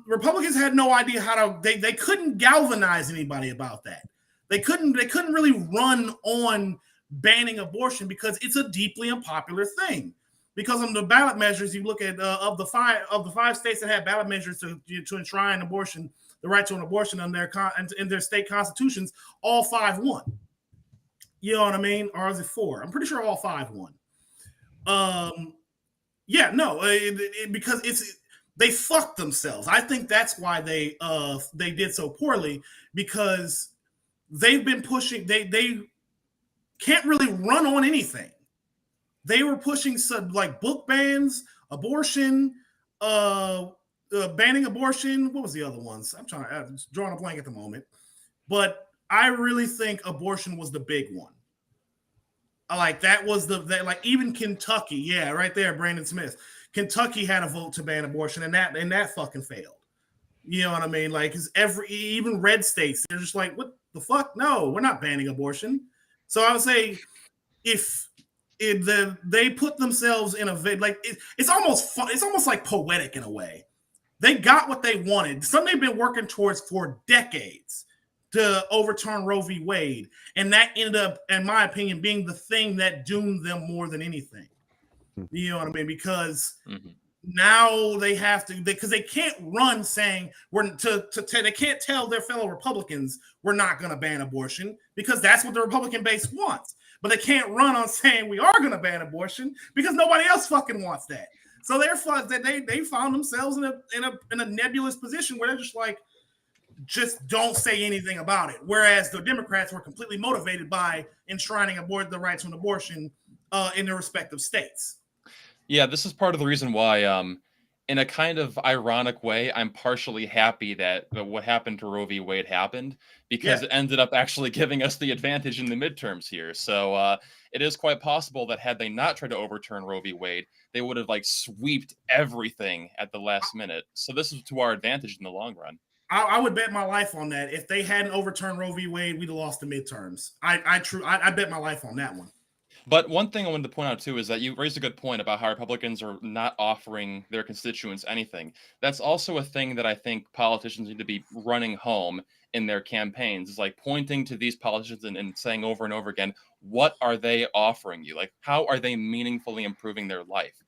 Republicans had no idea how to. They couldn't galvanize anybody about that. They couldn't really run on banning abortion because it's a deeply unpopular thing. Because on the ballot measures, you look at of the five states that had ballot measures to enshrine abortion, the right to an abortion in their state constitutions, all 5 won. You know what I mean? Or is it 4? I'm pretty sure all 5 won. Because they fucked themselves. I think that's why they did so poorly, because they've been pushing. They can't really run on anything. They were pushing like book bans, abortion, banning abortion. What was the other ones? I'm drawing a blank at the moment. But I really think abortion was the big one. Like that was like even Kentucky, yeah, right there, Brandon Smith. Kentucky had a vote to ban abortion, and that fucking failed. You know what I mean? Like, even red states, they're just like, what the fuck? No, we're not banning abortion. So I would say they put themselves in it's almost like poetic in a way. They got what they wanted. Something they've been working towards for decades, to overturn Roe v. Wade. And that ended up, in my opinion, being the thing that doomed them more than anything. You know what I mean? Because now they have to, because they can't run saying they can't tell their fellow Republicans we're not going to ban abortion, because that's what the Republican base wants. But they can't run on saying we are going to ban abortion because nobody else fucking wants that. So therefore, they found themselves in a nebulous position where they're just like, just don't say anything about it. Whereas the Democrats were completely motivated by enshrining the right to an abortion in their respective states. Yeah, this is part of the reason why, in a kind of ironic way, I'm partially happy that what happened to Roe v. Wade happened, because it ended up actually giving us the advantage in the midterms here. So it is quite possible that had they not tried to overturn Roe v. Wade, they would have sweeped everything at the last minute. So this is to our advantage in the long run. I would bet my life on that. If they hadn't overturned Roe v. Wade, we'd have lost the midterms. I bet my life on that one. But one thing I wanted to point out, too, is that you raised a good point about how Republicans are not offering their constituents anything. That's also a thing that I think politicians need to be running home in their campaigns, is like pointing to these politicians and saying over and over again, what are they offering you? Like, how are they meaningfully improving their life?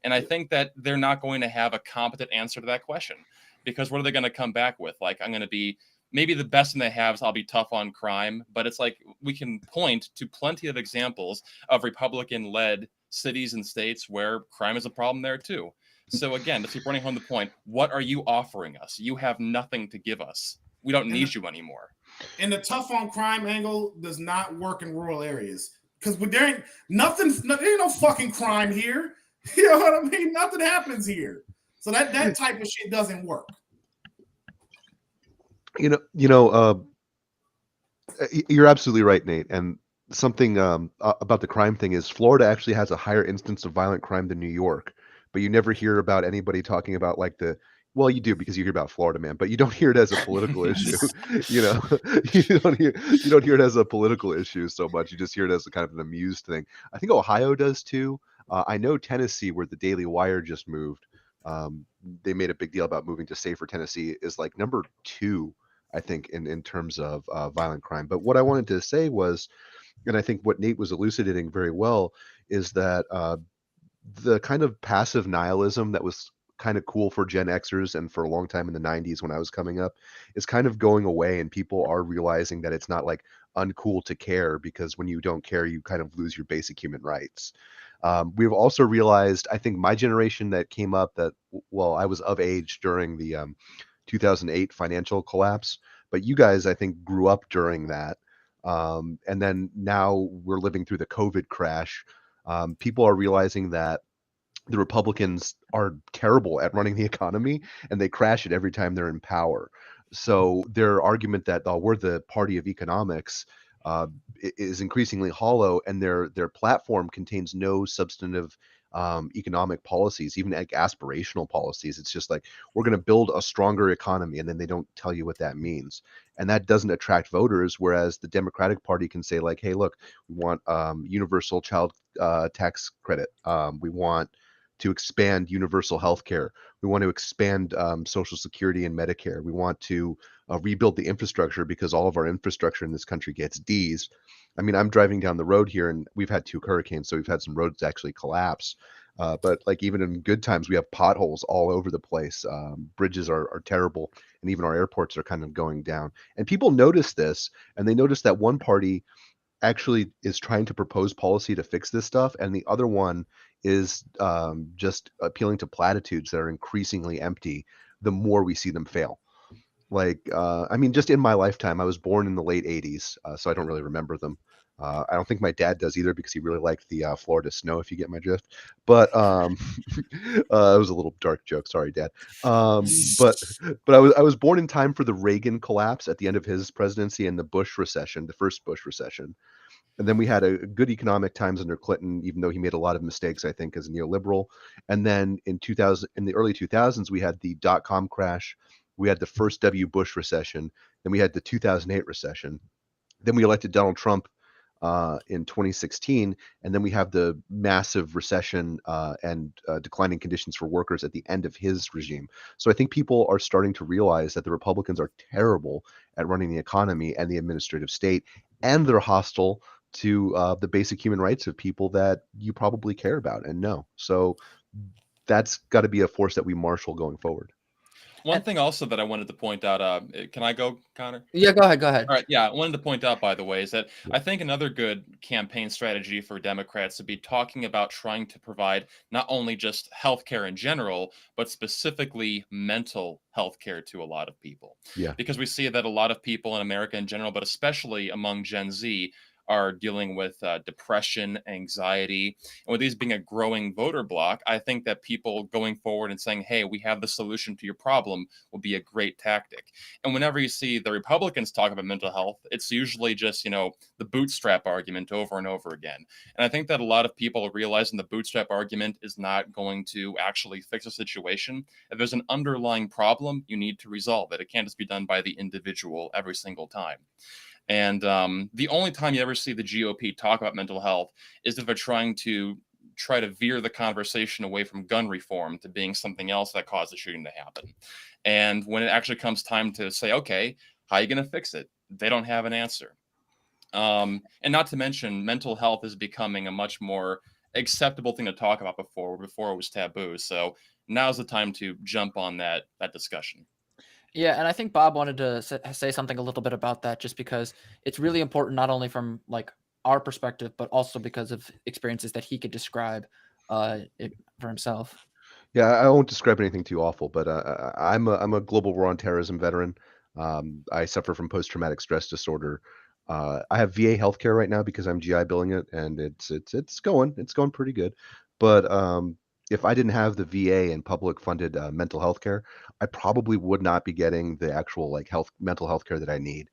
And I think that they're not going to have a competent answer to that question, because what are they going to come back with? Like, I'm going to be, maybe the best thing they have is I'll be tough on crime, but it's like we can point to plenty of examples of Republican-led cities and states where crime is a problem there too. So again, to keep running home the point, what are you offering us? You have nothing to give us. We don't need you anymore. And the tough on crime angle does not work in rural areas, because there ain't no fucking crime here. You know what I mean? Nothing happens here. So that type of shit doesn't work. You're absolutely right, Nate. And something about the crime thing is Florida actually has a higher instance of violent crime than New York, but you never hear about anybody talking about like well, you do because you hear about Florida, man, but you don't hear it as a political issue. You know, you don't hear it as a political issue so much. You just hear it as a kind of an amused thing. I think Ohio does too. I know Tennessee, where the Daily Wire just moved. They made a big deal about moving to safer Tennessee is like number 2, I think, in terms of violent crime. But what I wanted to say was, and I think what Nate was elucidating very well, is that the kind of passive nihilism that was kind of cool for Gen Xers and for a long time in the 90s when I was coming up is kind of going away, and people are realizing that it's not like uncool to care, because when you don't care, you kind of lose your basic human rights. We've also realized, I think my generation that came up, that, well, I was of age during the 2008 financial collapse, but you guys, I think, grew up during that. And then now we're living through the COVID crash. People are realizing that the Republicans are terrible at running the economy, and they crash it every time they're in power. So their argument that we're the party of economics is increasingly hollow, and their platform contains no substantive economic policies, even like aspirational policies. It's just like, we're going to build a stronger economy, and then they don't tell you what that means, and that doesn't attract voters. Whereas the Democratic Party can say like, hey, look, we want universal child tax credit. We want to expand universal health care. We want to expand Social Security and Medicare. We want to rebuild the infrastructure, because all of our infrastructure in this country gets Ds. I mean, I'm driving down the road here, and we've had 2 hurricanes, so we've had some roads actually collapse. But like, even in good times, we have potholes all over the place. Bridges are terrible, and even our airports are kind of going down. And people notice this, and they notice that one party actually is trying to propose policy to fix this stuff, and the other one is just appealing to platitudes that are increasingly empty the more we see them fail. Like, I mean, just in my lifetime, I was born in the late 80s, so I don't really remember them. I don't think my dad does either, because he really liked the Florida snow, if you get my drift. But it was a little dark joke. Sorry, Dad. But I was born in time for the Reagan collapse at the end of his presidency, and the Bush recession, the first Bush recession. And then we had a good economic times under Clinton, even though he made a lot of mistakes, I think, as a neoliberal. And then in the early 2000s, we had the dot-com crash. We had the first W. Bush recession. Then we had the 2008 recession. Then we elected Donald Trump in 2016, and then we have the massive recession and declining conditions for workers at the end of his regime. So I think people are starting to realize that the Republicans are terrible at running the economy and the administrative state, and they're hostile to the basic human rights of people that you probably care about and know. So that's got to be a force that we marshal going forward. One thing also that I wanted to point out, can I go, Connor? Yeah, go ahead. All right, yeah, I wanted to point out, by the way, is that I think another good campaign strategy for Democrats would be talking about trying to provide not only just healthcare in general, but specifically mental health care to a lot of people. Yeah. Because we see that a lot of people in America in general, but especially among Gen Z, are dealing with depression, anxiety. And with these being a growing voter bloc, I think that people going forward and saying, hey, we have the solution to your problem will be a great tactic. And whenever you see the Republicans talk about mental health, it's usually just, the bootstrap argument over and over again. And I think that a lot of people are realizing the bootstrap argument is not going to actually fix a situation. If there's an underlying problem, you need to resolve it. It can't just be done by the individual every single time. And the only time you ever see the GOP talk about mental health is if they're trying to veer the conversation away from gun reform to being something else that caused the shooting to happen. And when it actually comes time to say, okay, how are you going to fix it? They don't have an answer. And not to mention, mental health is becoming a much more acceptable thing to talk about before it was taboo. So now's the time to jump on that discussion. Yeah, and I think Bob wanted to say something a little bit about that, just because it's really important, not only from like our perspective, but also because of experiences that he could describe for himself. Yeah, I won't describe anything too awful, but I'm a global war on terrorism veteran. I suffer from post-traumatic stress disorder. I have VA healthcare right now because I'm GI billing it, and it's going pretty good. But if I didn't have the VA and public funded mental health care, I probably would not be getting the actual like mental health care that I need.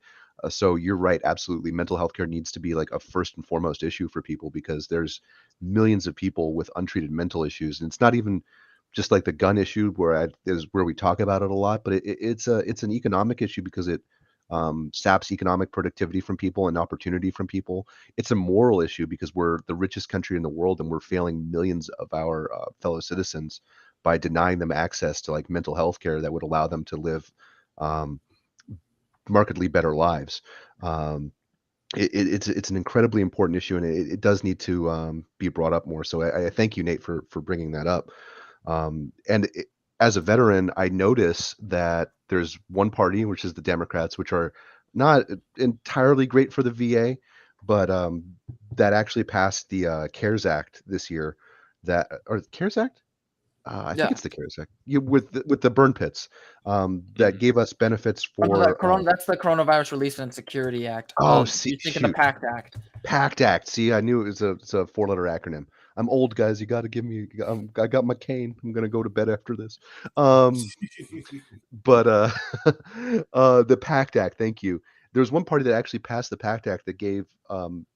So you're right, absolutely. Mental health care needs to be like a first and foremost issue for people because there's millions of people with untreated mental issues, and it's not even just like the gun issue is where we talk about it a lot, but it's an economic issue because it saps economic productivity from people and opportunity from people. It's a moral issue because we're the richest country in the world and we're failing millions of our fellow citizens by denying them access to like mental health care that would allow them to live um, markedly better lives. Um, it's an incredibly important issue, and it does need to be brought up more. So I thank you, Nate, for bringing that up. As a veteran, I notice that there's one party, which is the Democrats, which are not entirely great for the VA, but that actually passed the CARES Act this year. Or CARES Act? I think Yeah. it's the CARES Act. With the burn pits that gave us benefits for. That's the Coronavirus Relief and Security Act. Oh, You're thinking the PACT Act. PACT Act. See, I knew it's a 4-letter acronym. I'm old, guys. You got to give me. I got my cane. I'm gonna go to bed after this. But the PACT Act. Thank you. There was one party that actually passed the PACT Act that gave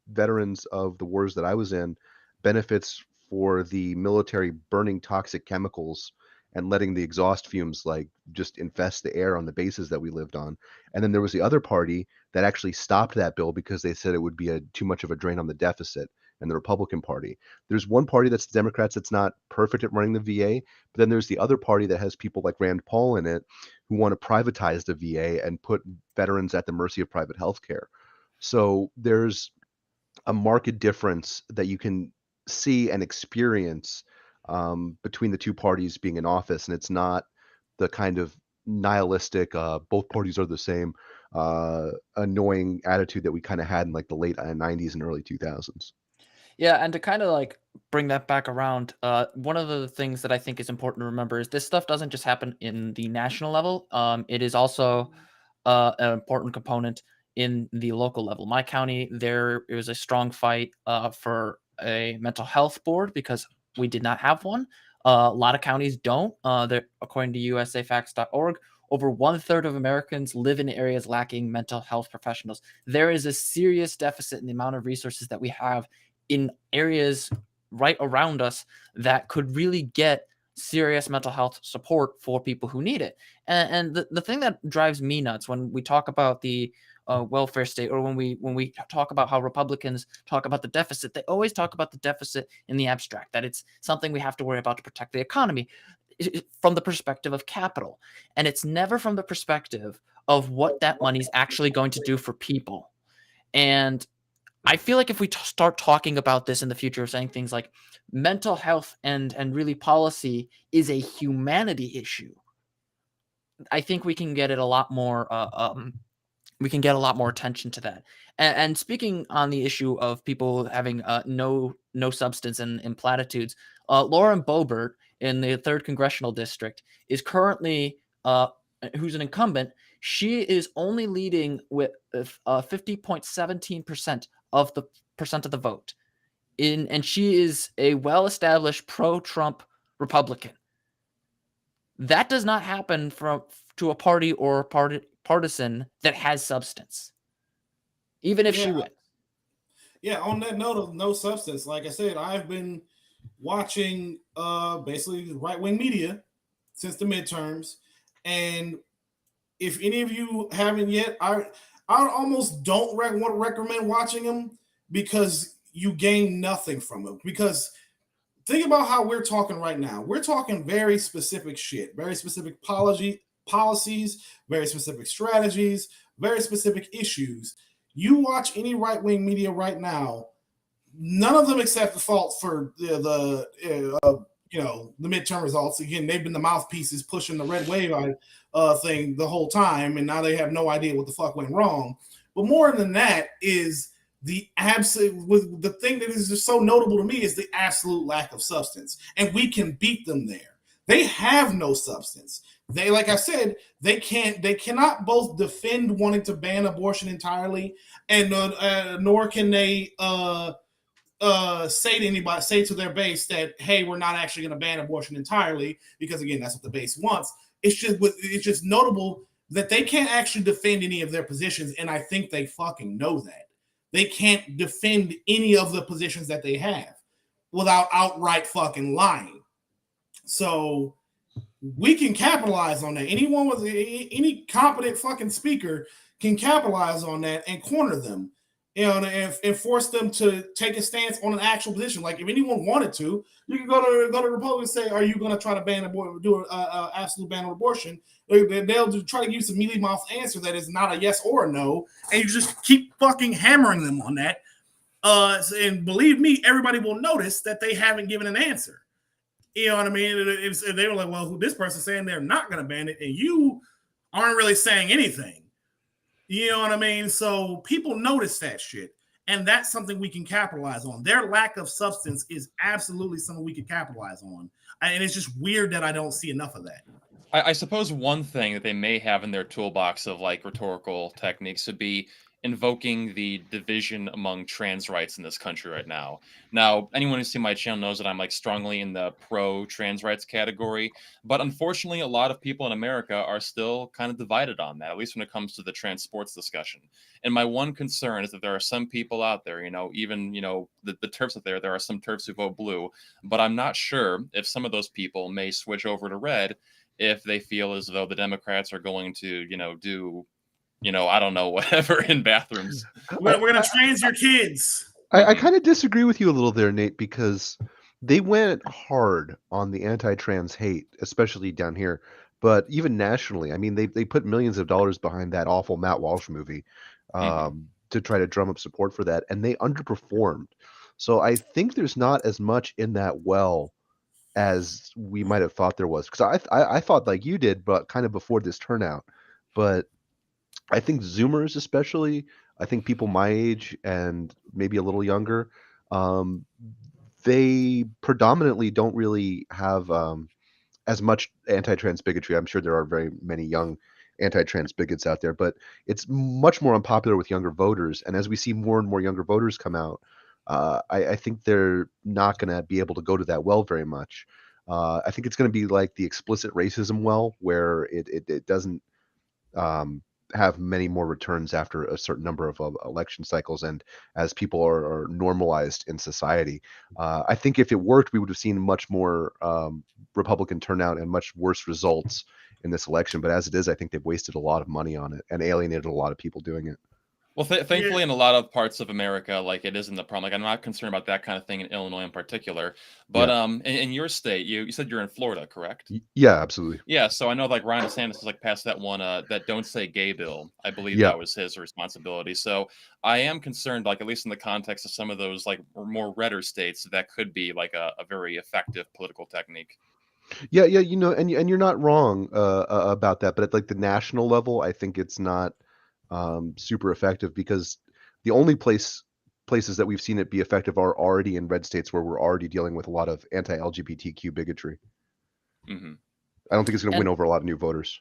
veterans of the wars that I was in benefits for the military burning toxic chemicals and letting the exhaust fumes like just infest the air on the bases that we lived on. And then there was the other party that actually stopped that bill because they said it would be too much of a drain on the deficit, and the Republican Party. There's one party that's the Democrats that's not perfect at running the VA, but then there's the other party that has people like Rand Paul in it who want to privatize the VA and put veterans at the mercy of private health care. So there's a marked difference that you can see and experience between the two parties being in office, and it's not the kind of nihilistic both parties are the same annoying attitude that we kind of had in like the late 90s and early 2000s. Yeah, and to kind of like bring that back around, one of the things that I think is important to remember is this stuff doesn't just happen in the national level. It is also an important component in the local level. My county, there was a strong fight for a mental health board because we did not have one. A lot of counties don't. According to usafacts.org, over 1/3 of Americans live in areas lacking mental health professionals. There is a serious deficit in the amount of resources that we have in areas right around us that could really get serious mental health support for people who need it. And the thing that drives me nuts when we talk about the welfare state, or when we talk about how Republicans talk about the deficit, they always talk about the deficit in the abstract, that it's something we have to worry about to protect the economy from the perspective of capital. And it's never from the perspective of what that money's actually going to do for people. And I feel like if we start talking about this in the future, saying things like mental health and really policy is a humanity issue, I think we can get it a lot more. We can get a lot more attention to that. And speaking on the issue of people having no substance in platitudes, Lauren Boebert in the 3rd Congressional District is currently who's an incumbent. She is only leading with 50.17% of the vote. And she is a well-established pro-Trump Republican. That does not happen to a party or partisan that has substance, even if she wins. Yeah, on that note of no substance, like I said, I've been watching basically right-wing media since the midterms, and if any of you haven't yet, I almost don't want to recommend watching them because you gain nothing from them. Because think about how we're talking right now. We're talking very specific shit, very specific policies, very specific strategies, very specific issues. You watch any right-wing media right now, none of them accept the fault for the midterm results. Again, they've been the mouthpieces pushing the red wave thing the whole time, and now they have no idea what the fuck went wrong. But more than that is the thing that is just so notable to me is the absolute lack of substance, and we can beat them there. They have no substance. They, like I said, they cannot both defend wanting to ban abortion entirely, and nor can they say to their base that, hey, we're not actually going to ban abortion entirely, because again, that's what the base wants. It's just notable that they can't actually defend any of their positions, and I think they fucking know that. They can't defend any of the positions that they have without outright fucking lying. So we can capitalize on that. Anyone with any competent fucking speaker can capitalize on that and corner them, and force them to take a stance on an actual position. Like if anyone wanted to, you can go to Republicans and say, "Are you going to try to do an absolute ban on abortion?" They'll try to give you some mealy mouth answer that is not a yes or a no, and you just keep fucking hammering them on that. And believe me, everybody will notice that they haven't given an answer. You know what I mean? They were like, well, this person's saying they're not going to ban it, and you aren't really saying anything. You know what I mean? So people notice that shit, and that's something we can capitalize on. Their lack of substance is absolutely something we can capitalize on, and it's just weird that I don't see enough of that. I suppose one thing that they may have in their toolbox of like rhetorical techniques would be invoking the division among trans rights in this country right now. Now, anyone who's seen my channel knows that I'm like strongly in the pro-trans rights category, but unfortunately, a lot of people in America are still kind of divided on that, at least when it comes to the trans sports discussion. And my one concern is that there are some people out there, even, the TERFs out there, there are some TERFs who vote blue, but I'm not sure if some of those people may switch over to red if they feel as though the Democrats are going to, do, I don't know, whatever in bathrooms. We're going to trans your kids. I kind of disagree with you a little there, Nate, because they went hard on the anti-trans hate, especially down here, but even nationally. I mean, they put millions of dollars behind that awful Matt Walsh movie to try to drum up support for that, and they underperformed. So I think there's not as much in that well as we might have thought there was, because I thought like you did, but kind of before this turnout. But I think Zoomers, especially, I think people my age and maybe a little younger, they predominantly don't really have as much anti-trans bigotry. I'm sure there are very many young anti-trans bigots out there, but it's much more unpopular with younger voters. And as we see more and more younger voters come out, I think they're not going to be able to go to that well very much. I think it's going to be like the explicit racism well, where it doesn't have many more returns after a certain number of election cycles, and as people are normalized in society. I think if it worked, we would have seen much more Republican turnout and much worse results in this election. But as it is, I think they've wasted a lot of money on it and alienated a lot of people doing it. Well, thankfully, in a lot of parts of America, like it isn't the problem. Like I'm not concerned about that kind of thing in Illinois in particular. But in your state, you said you're in Florida, correct? Yeah, absolutely. Yeah, so I know like Ron DeSantis has like passed that one that Don't Say Gay bill. I believe that was his responsibility. So I am concerned, like at least in the context of some of those like more redder states, that could be like a very effective political technique. Yeah, and you're not wrong about that. But at like the national level, I think it's not super effective, because the only places that we've seen it be effective are already in red states where we're already dealing with a lot of anti-LGBTQ bigotry. I don't think it's going to win over a lot of new voters.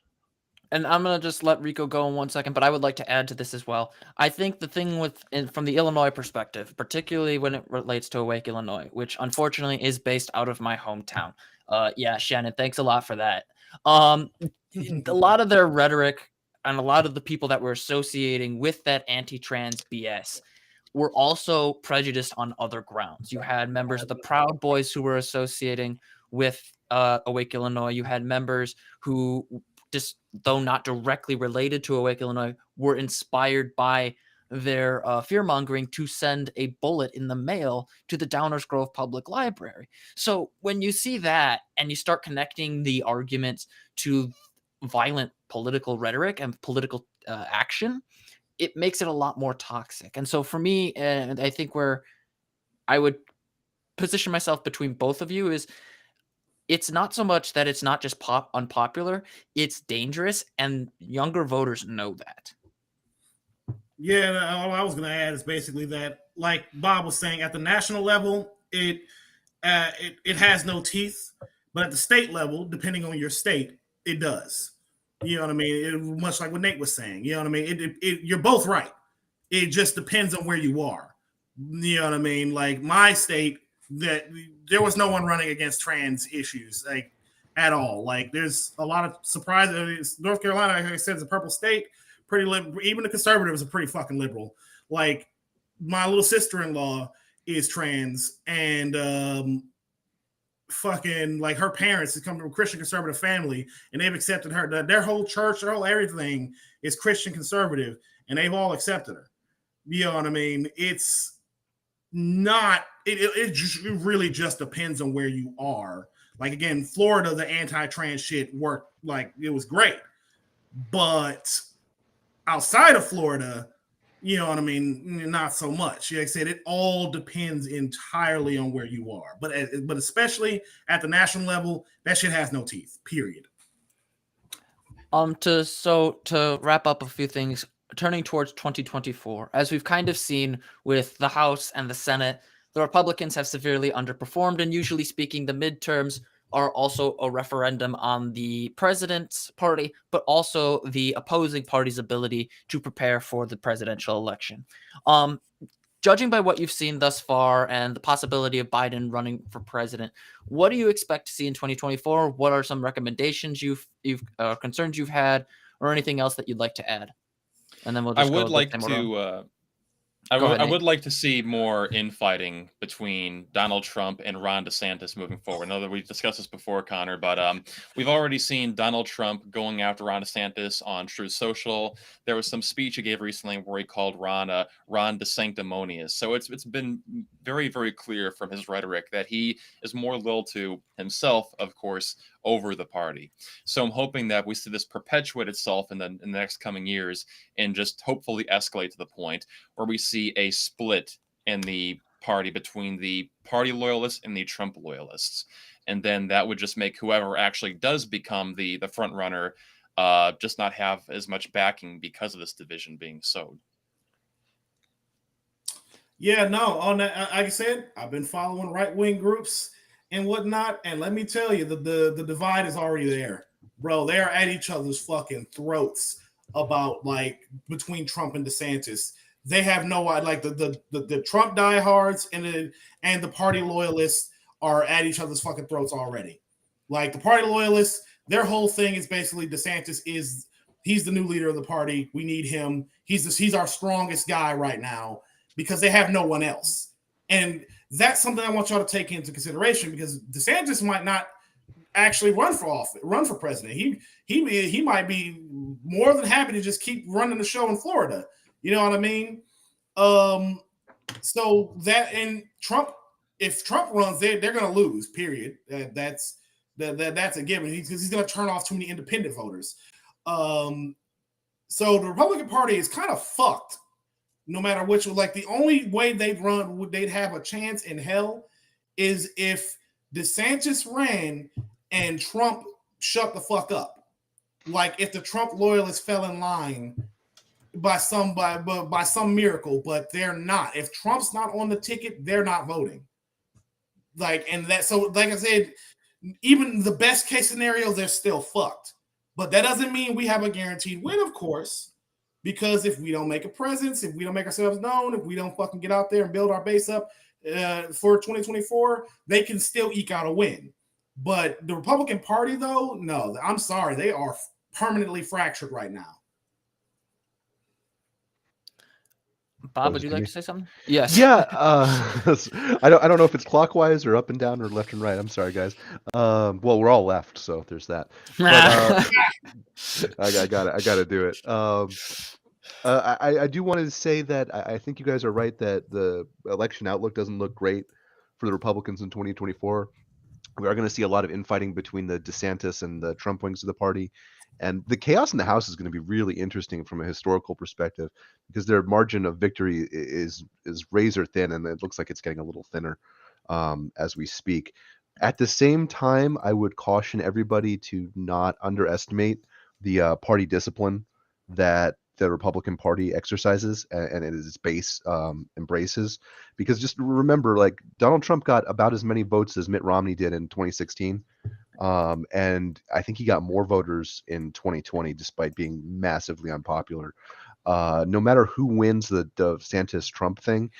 And I'm going to just let Rico go in 1 second, but I would like to add to this as well. I think the thing from the Illinois perspective, particularly when it relates to Awake Illinois, which unfortunately is based out of my hometown. Yeah, Shannon, thanks a lot for that. A lot of their rhetoric and a lot of the people that were associating with that anti-trans BS were also prejudiced on other grounds. You had members of the Proud Boys who were associating with Awake Illinois. You had members who, just though not directly related to Awake Illinois, were inspired by their fear-mongering to send a bullet in the mail to the Downers Grove Public Library. So when you see that and you start connecting the arguments to violent political rhetoric and political action, it makes it a lot more toxic. And so for me, and I think where I would position myself between both of you is, it's not so much that it's not just unpopular, it's dangerous, and younger voters know that. Yeah, all I was going to add is basically that, like Bob was saying, at the national level, it has no teeth, but at the state level, depending on your state, it does. You know what I mean? Much like what Nate was saying. You know what I mean? You're both right. It just depends on where you are. You know what I mean? Like my state, that there was no one running against trans issues, like at all. Like there's a lot of surprises. North Carolina, like I said, is a purple state, pretty liberal. Even the conservatives are pretty fucking liberal. Like my little sister-in-law is trans, and fucking like her parents come from a Christian conservative family, and they've accepted her. Their whole church, their whole everything is Christian conservative, and they've all accepted her. You know what I mean? It's not. It really just depends on where you are. Like again, Florida, the anti-trans shit worked. Like it was great, but outside of Florida, you know what I mean? Not so much. Like I said, it all depends entirely on where you are. But especially at the national level, that shit has no teeth. Period. To wrap up a few things, turning towards 2024, as we've kind of seen with the House and the Senate, the Republicans have severely underperformed, and usually speaking, the midterms are also a referendum on the president's party, but also the opposing party's ability to prepare for the presidential election. Judging by what you've seen thus far and the possibility of Biden running for president, what do you expect to see in 2024? What are some recommendations you've concerns you've had, or anything else that you'd like to add? And then we'll just I would like to. I would like to see more infighting between Donald Trump and Ron DeSantis moving forward. I know that we've discussed this before, Connor, but we've already seen Donald Trump going after Ron DeSantis on Truth Social. There was some speech he gave recently where he called Ron DeSanctimonious. So it's been very, very clear from his rhetoric that he is more loyal to himself, of course, over the party. So I'm hoping that we see this perpetuate itself in the next coming years and just hopefully escalate to the point where we see a split in the party between the party loyalists and the Trump loyalists. And then that would just make whoever actually does become the front runner just not have as much backing because of this division being sowed. Yeah, no, on that, like I said, I've been following right-wing groups and whatnot, and let me tell you, the divide is already there. Bro, they're at each other's fucking throats about, like, between Trump and DeSantis. They have no idea. Like, the Trump diehards and the party loyalists are at each other's fucking throats already. Like, the party loyalists, their whole thing is basically DeSantis he's the new leader of the party. We need him. He's our strongest guy right now, because they have no one else. And that's something I want y'all to take into consideration, because DeSantis might not actually run for president. He might be more than happy to just keep running the show in Florida. You know what I mean? So that, and Trump, if Trump runs, they're going to lose, period. That's a given. He's going to turn off too many independent voters. So the Republican Party is kind of fucked. No matter which, like the only way they'd have a chance in hell is if DeSantis ran and Trump shut the fuck up. Like if the Trump loyalists fell in line by some miracle, but they're not. If Trump's not on the ticket, they're not voting. Like, and that, so like I said, even the best case scenario, they're still fucked. But that doesn't mean we have a guaranteed win, of course. Because if we don't make a presence, if we don't make ourselves known, if we don't fucking get out there and build our base up for 2024, they can still eke out a win. But the Republican Party, though, no, I'm sorry. They are permanently fractured right now. Bob, would you like to say something? Yes. Yeah. I don't know if it's clockwise or up and down or left and right. I'm sorry, guys. Well, we're all left, so there's that. But, I got to do it. I do want to say that I think you guys are right that the election outlook doesn't look great for the Republicans in 2024. We are going to see a lot of infighting between the DeSantis and the Trump wings of the party. And the chaos in the House is going to be really interesting from a historical perspective, because their margin of victory is razor thin, and it looks like it's getting a little thinner as we speak. At the same time, I would caution everybody to not underestimate the party discipline that the Republican Party exercises and its base embraces. Because just remember, like, Donald Trump got about as many votes as Mitt Romney did in 2016. And I think he got more voters in 2020, despite being massively unpopular. No matter who wins the DeSantis-Trump thing,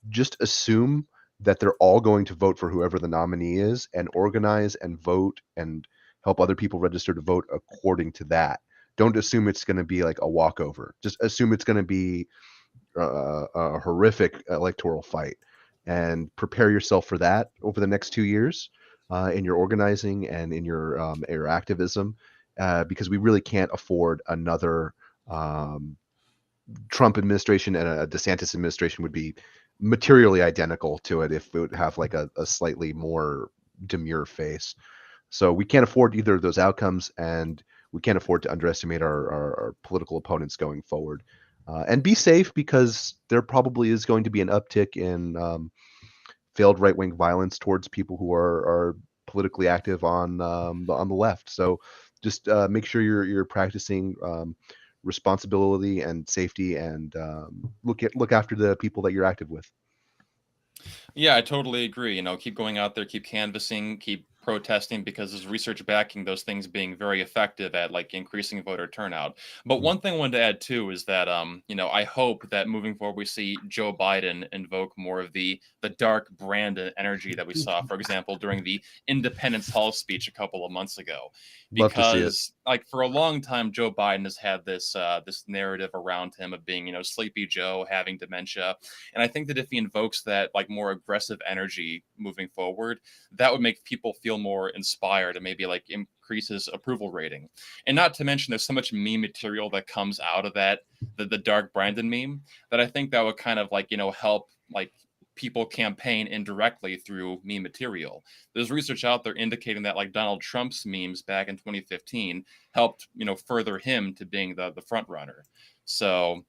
just assume that they're all going to vote for whoever the nominee is, and organize and vote and help other people register to vote according to that. Don't assume it's going to be like a walkover. Just assume it's going to be a horrific electoral fight, and prepare yourself for that over the next 2 years in your organizing and in your activism, because we really can't afford another Trump administration, and a DeSantis administration would be materially identical to it if it would have like a slightly more demure face. So we can't afford either of those outcomes, and we can't afford to underestimate our political opponents going forward. And be safe, because there probably is going to be an uptick in failed right-wing violence towards people who are politically active on the left. So just make sure you're practicing responsibility and safety, and look after the people that you're active with. Yeah, I totally agree. Keep going out there, keep canvassing, keep protesting, because there's research backing those things being very effective at like increasing voter turnout. But one thing I wanted to add too is that I hope that moving forward we see Joe Biden invoke more of the dark brand and energy that we saw, for example, during the Independence Hall speech a couple of months ago. Love to see it. Because like for a long time, Joe Biden has had this narrative around him of being, Sleepy Joe, having dementia. And I think that if he invokes that like more aggressive energy moving forward, that would make people feel more inspired and maybe like increase his approval rating. And not to mention, there's so much meme material that comes out of that, the dark Brandon meme, that I think that would kind of like, help like people campaign indirectly through meme material. There's research out there indicating that like Donald Trump's memes back in 2015 helped, further him to being the front runner. So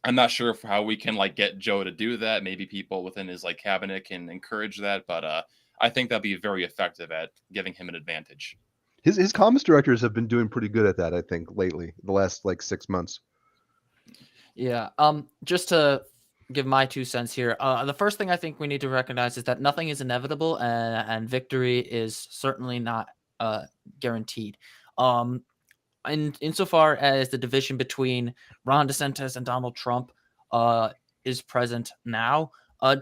I'm not sure how we can like get Joe to do that. Maybe people within his like cabinet can encourage that, but I think that'd be very effective at giving him an advantage. His comms directors have been doing pretty good at that, I think, lately, the last like 6 months. Yeah. Just to give my 2 cents here. The first thing I think we need to recognize is that nothing is inevitable, and victory is certainly not guaranteed. Insofar as the division between Ron DeSantis and Donald Trump is present now,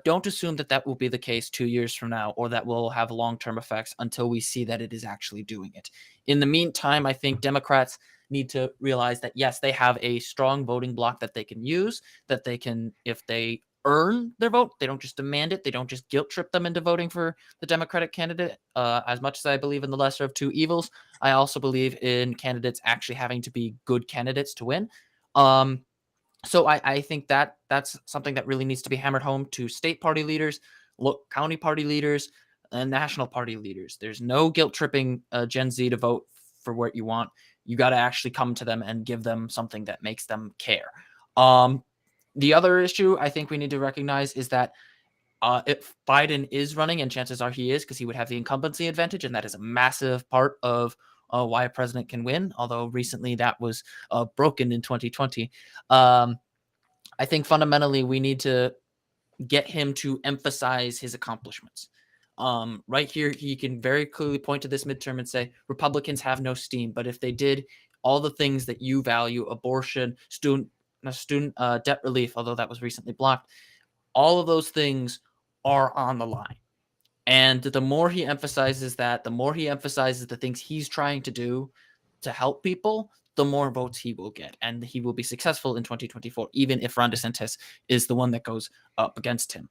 don't assume that will be the case 2 years from now, or that will have long-term effects until we see that it is actually doing it. In the meantime, I think Democrats need to realize that, yes, they have a strong voting bloc that they can use, that they can, if they earn their vote, they don't just demand it, they don't just guilt trip them into voting for the Democratic candidate. As much as I believe in the lesser of two evils, I also believe in candidates actually having to be good candidates to win. So I think that's something that really needs to be hammered home to state party leaders, county party leaders, and national party leaders. There's no guilt tripping Gen Z to vote for what you want. You got to actually come to them and give them something that makes them care. The other issue I think we need to recognize is that if Biden is running, and chances are he is, because he would have the incumbency advantage, and that is a massive part of why a president can win, although recently that was broken in 2020. I think fundamentally we need to get him to emphasize his accomplishments. Right here, he can very clearly point to this midterm and say, Republicans have no steam, but if they did all the things that you value, abortion, student debt relief, although that was recently blocked, all of those things are on the line. And the more he emphasizes that, the more he emphasizes the things he's trying to do to help people, the more votes he will get. And he will be successful in 2024, even if Ron DeSantis is the one that goes up against him.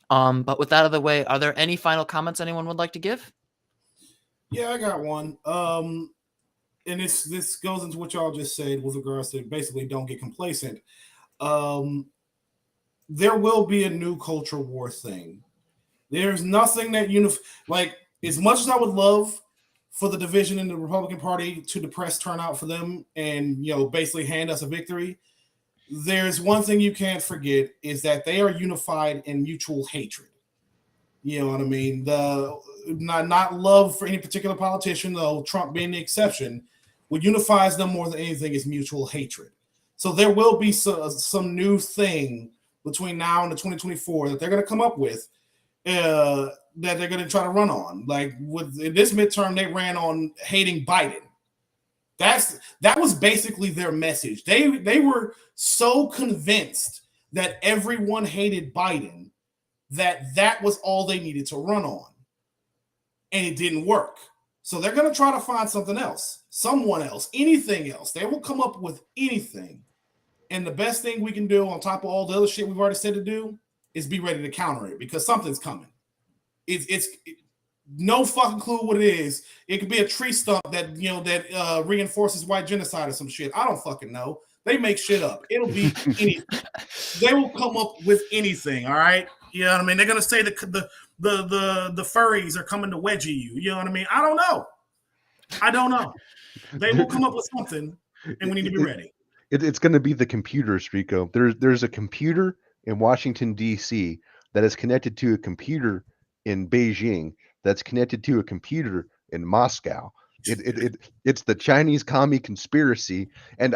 But with that out of the way, are there any final comments anyone would like to give? Yeah, I got one. And this goes into what y'all just said with regards to basically don't get complacent. There will be a new culture war thing. There's nothing that like, as much as I would love for the division in the Republican Party to depress turnout for them and basically hand us a victory, there's one thing you can't forget is that they are unified in mutual hatred. You know what I mean? The not love for any particular politician, though Trump being the exception. What unifies them more than anything is mutual hatred. So there will be some new thing between now and the 2024 that they're going to come up with that they're going to try to run on. Like in this midterm, they ran on hating Biden. That was basically their message. They were so convinced that everyone hated Biden that was all they needed to run on. And it didn't work. So they're going to try to find something else, someone else, anything else. They will come up with anything. And the best thing we can do on top of all the other shit we've already said to do is be ready to counter it because something's coming. It's no fucking clue what it is. It could be a tree stump that reinforces white genocide or some shit. I don't fucking know. They make shit up. It'll be anything. They will come up with anything. All right. You know what I mean? They're gonna say the furries are coming to wedgie you. You know what I mean? I don't know. They will come up with something, and we need to be ready. It's going to be the computers, Rico. There's a computer in Washington D.C. that is connected to a computer in Beijing that's connected to a computer in Moscow. It's the Chinese commie conspiracy, and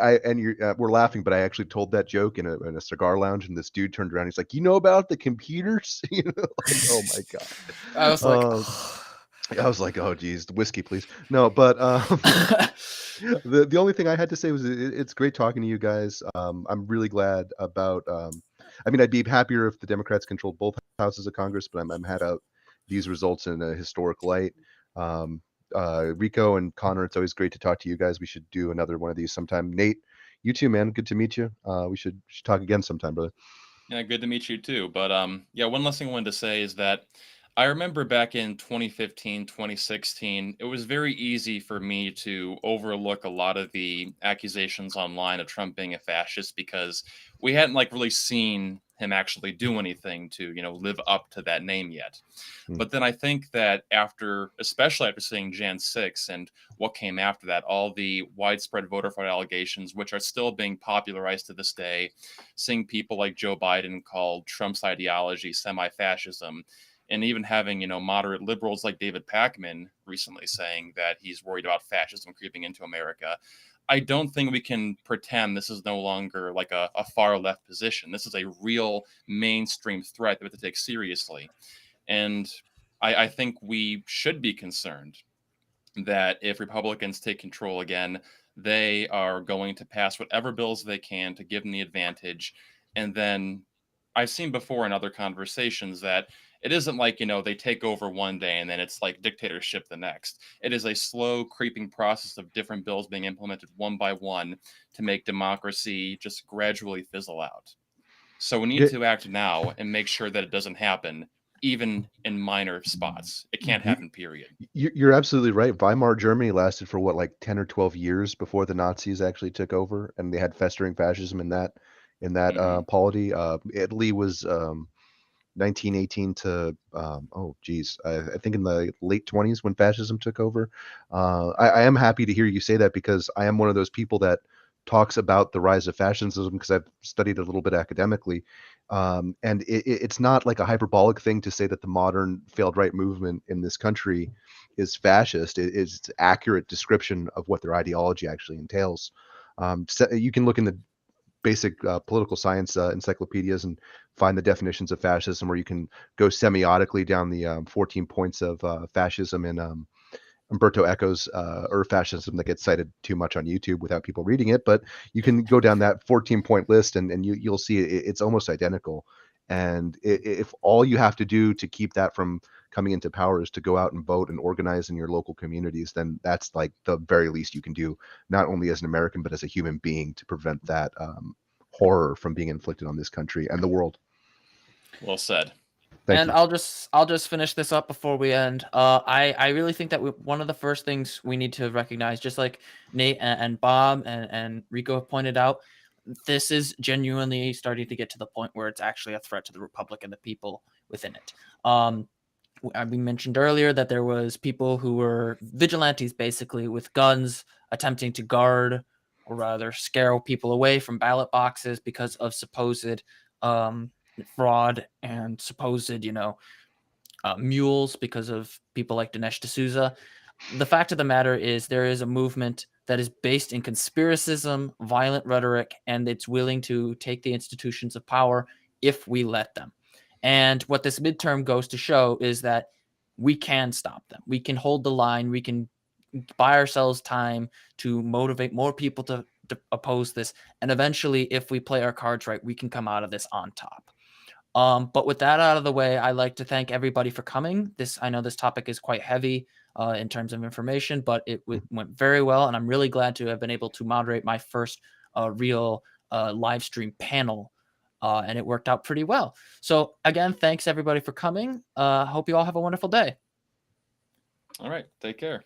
we're laughing, but I actually told that joke in a cigar lounge, and this dude turned around. He's like, "You know about the computers?" Oh my god! I was like, I was like, "Oh geez, whiskey, please." No, but the only thing I had to say was it's great talking to you guys. I'm really glad about. I mean, I'd be happier if the Democrats controlled both houses of Congress, but I'm happy about these results in a historic light. Rico and Connor, it's always great to talk to you guys. We should do another one of these sometime. Nate, you too, man. Good to meet you. We should talk again sometime, brother. Yeah, good to meet you too. But yeah, one last thing I wanted to say is that I remember back in 2015, 2016, it was very easy for me to overlook a lot of the accusations online of Trump being a fascist because we hadn't really seen him actually do anything to, live up to that name yet. But then I think that especially after seeing Jan 6 and what came after that, all the widespread voter fraud allegations, which are still being popularized to this day, seeing people like Joe Biden call Trump's ideology semi-fascism, and even having, moderate liberals like David Pakman recently saying that he's worried about fascism creeping into America. I don't think we can pretend this is no longer like a far left position. This is a real mainstream threat that we have to take seriously. And I think we should be concerned that if Republicans take control again, they are going to pass whatever bills they can to give them the advantage. And then I've seen before in other conversations that it isn't like, they take over one day and then it's like dictatorship the next. It is a slow creeping process of different bills being implemented one by one to make democracy just gradually fizzle out. So we need to act now and make sure that it doesn't happen, even in minor spots. It can't happen, period. You're absolutely right. Weimar Germany lasted for what, 10 or 12 years before the Nazis actually took over, and they had festering fascism in that polity. Italy was 1918 to I think in the late 20s when fascism took over. I am happy to hear you say that because I am one of those people that talks about the rise of fascism because I've studied a little bit academically. And it's not like a hyperbolic thing to say that the modern failed right movement in this country is fascist. It's an accurate description of what their ideology actually entails. So you can look in the basic political science encyclopedias and find the definitions of fascism, or you can go semiotically down the 14 points of fascism in Umberto Eco's fascism that gets cited too much on YouTube without people reading it. But you can go down that 14-point list and you'll see it's almost identical. And if all you have to do to keep that from coming into power is to go out and vote and organize in your local communities, then that's like the very least you can do, not only as an American, but as a human being, to prevent that horror from being inflicted on this country and the world. Well said. Thank you. I'll just finish this up before we end. I really think that one of the first things we need to recognize, just like Nate and Bob and Rico have pointed out, this is genuinely starting to get to the point where it's actually a threat to the Republic and the people within it. We mentioned earlier that there was people who were vigilantes, basically with guns, attempting to guard or rather scare people away from ballot boxes because of supposed fraud and supposed, mules because of people like Dinesh D'Souza. The fact of the matter is there is a movement that is based in conspiracism, violent rhetoric, and it's willing to take the institutions of power if we let them. And what this midterm goes to show is that we can stop them. We can hold the line. We can buy ourselves time to motivate more people to oppose this. And eventually, if we play our cards right, we can come out of this on top. But with that out of the way, I'd like to thank everybody for coming. I know this topic is quite heavy in terms of information, but it went very well, and I'm really glad to have been able to moderate my first real live stream panel, and it worked out pretty well. So again, thanks everybody for coming. Hope you all have a wonderful day. All right, take care.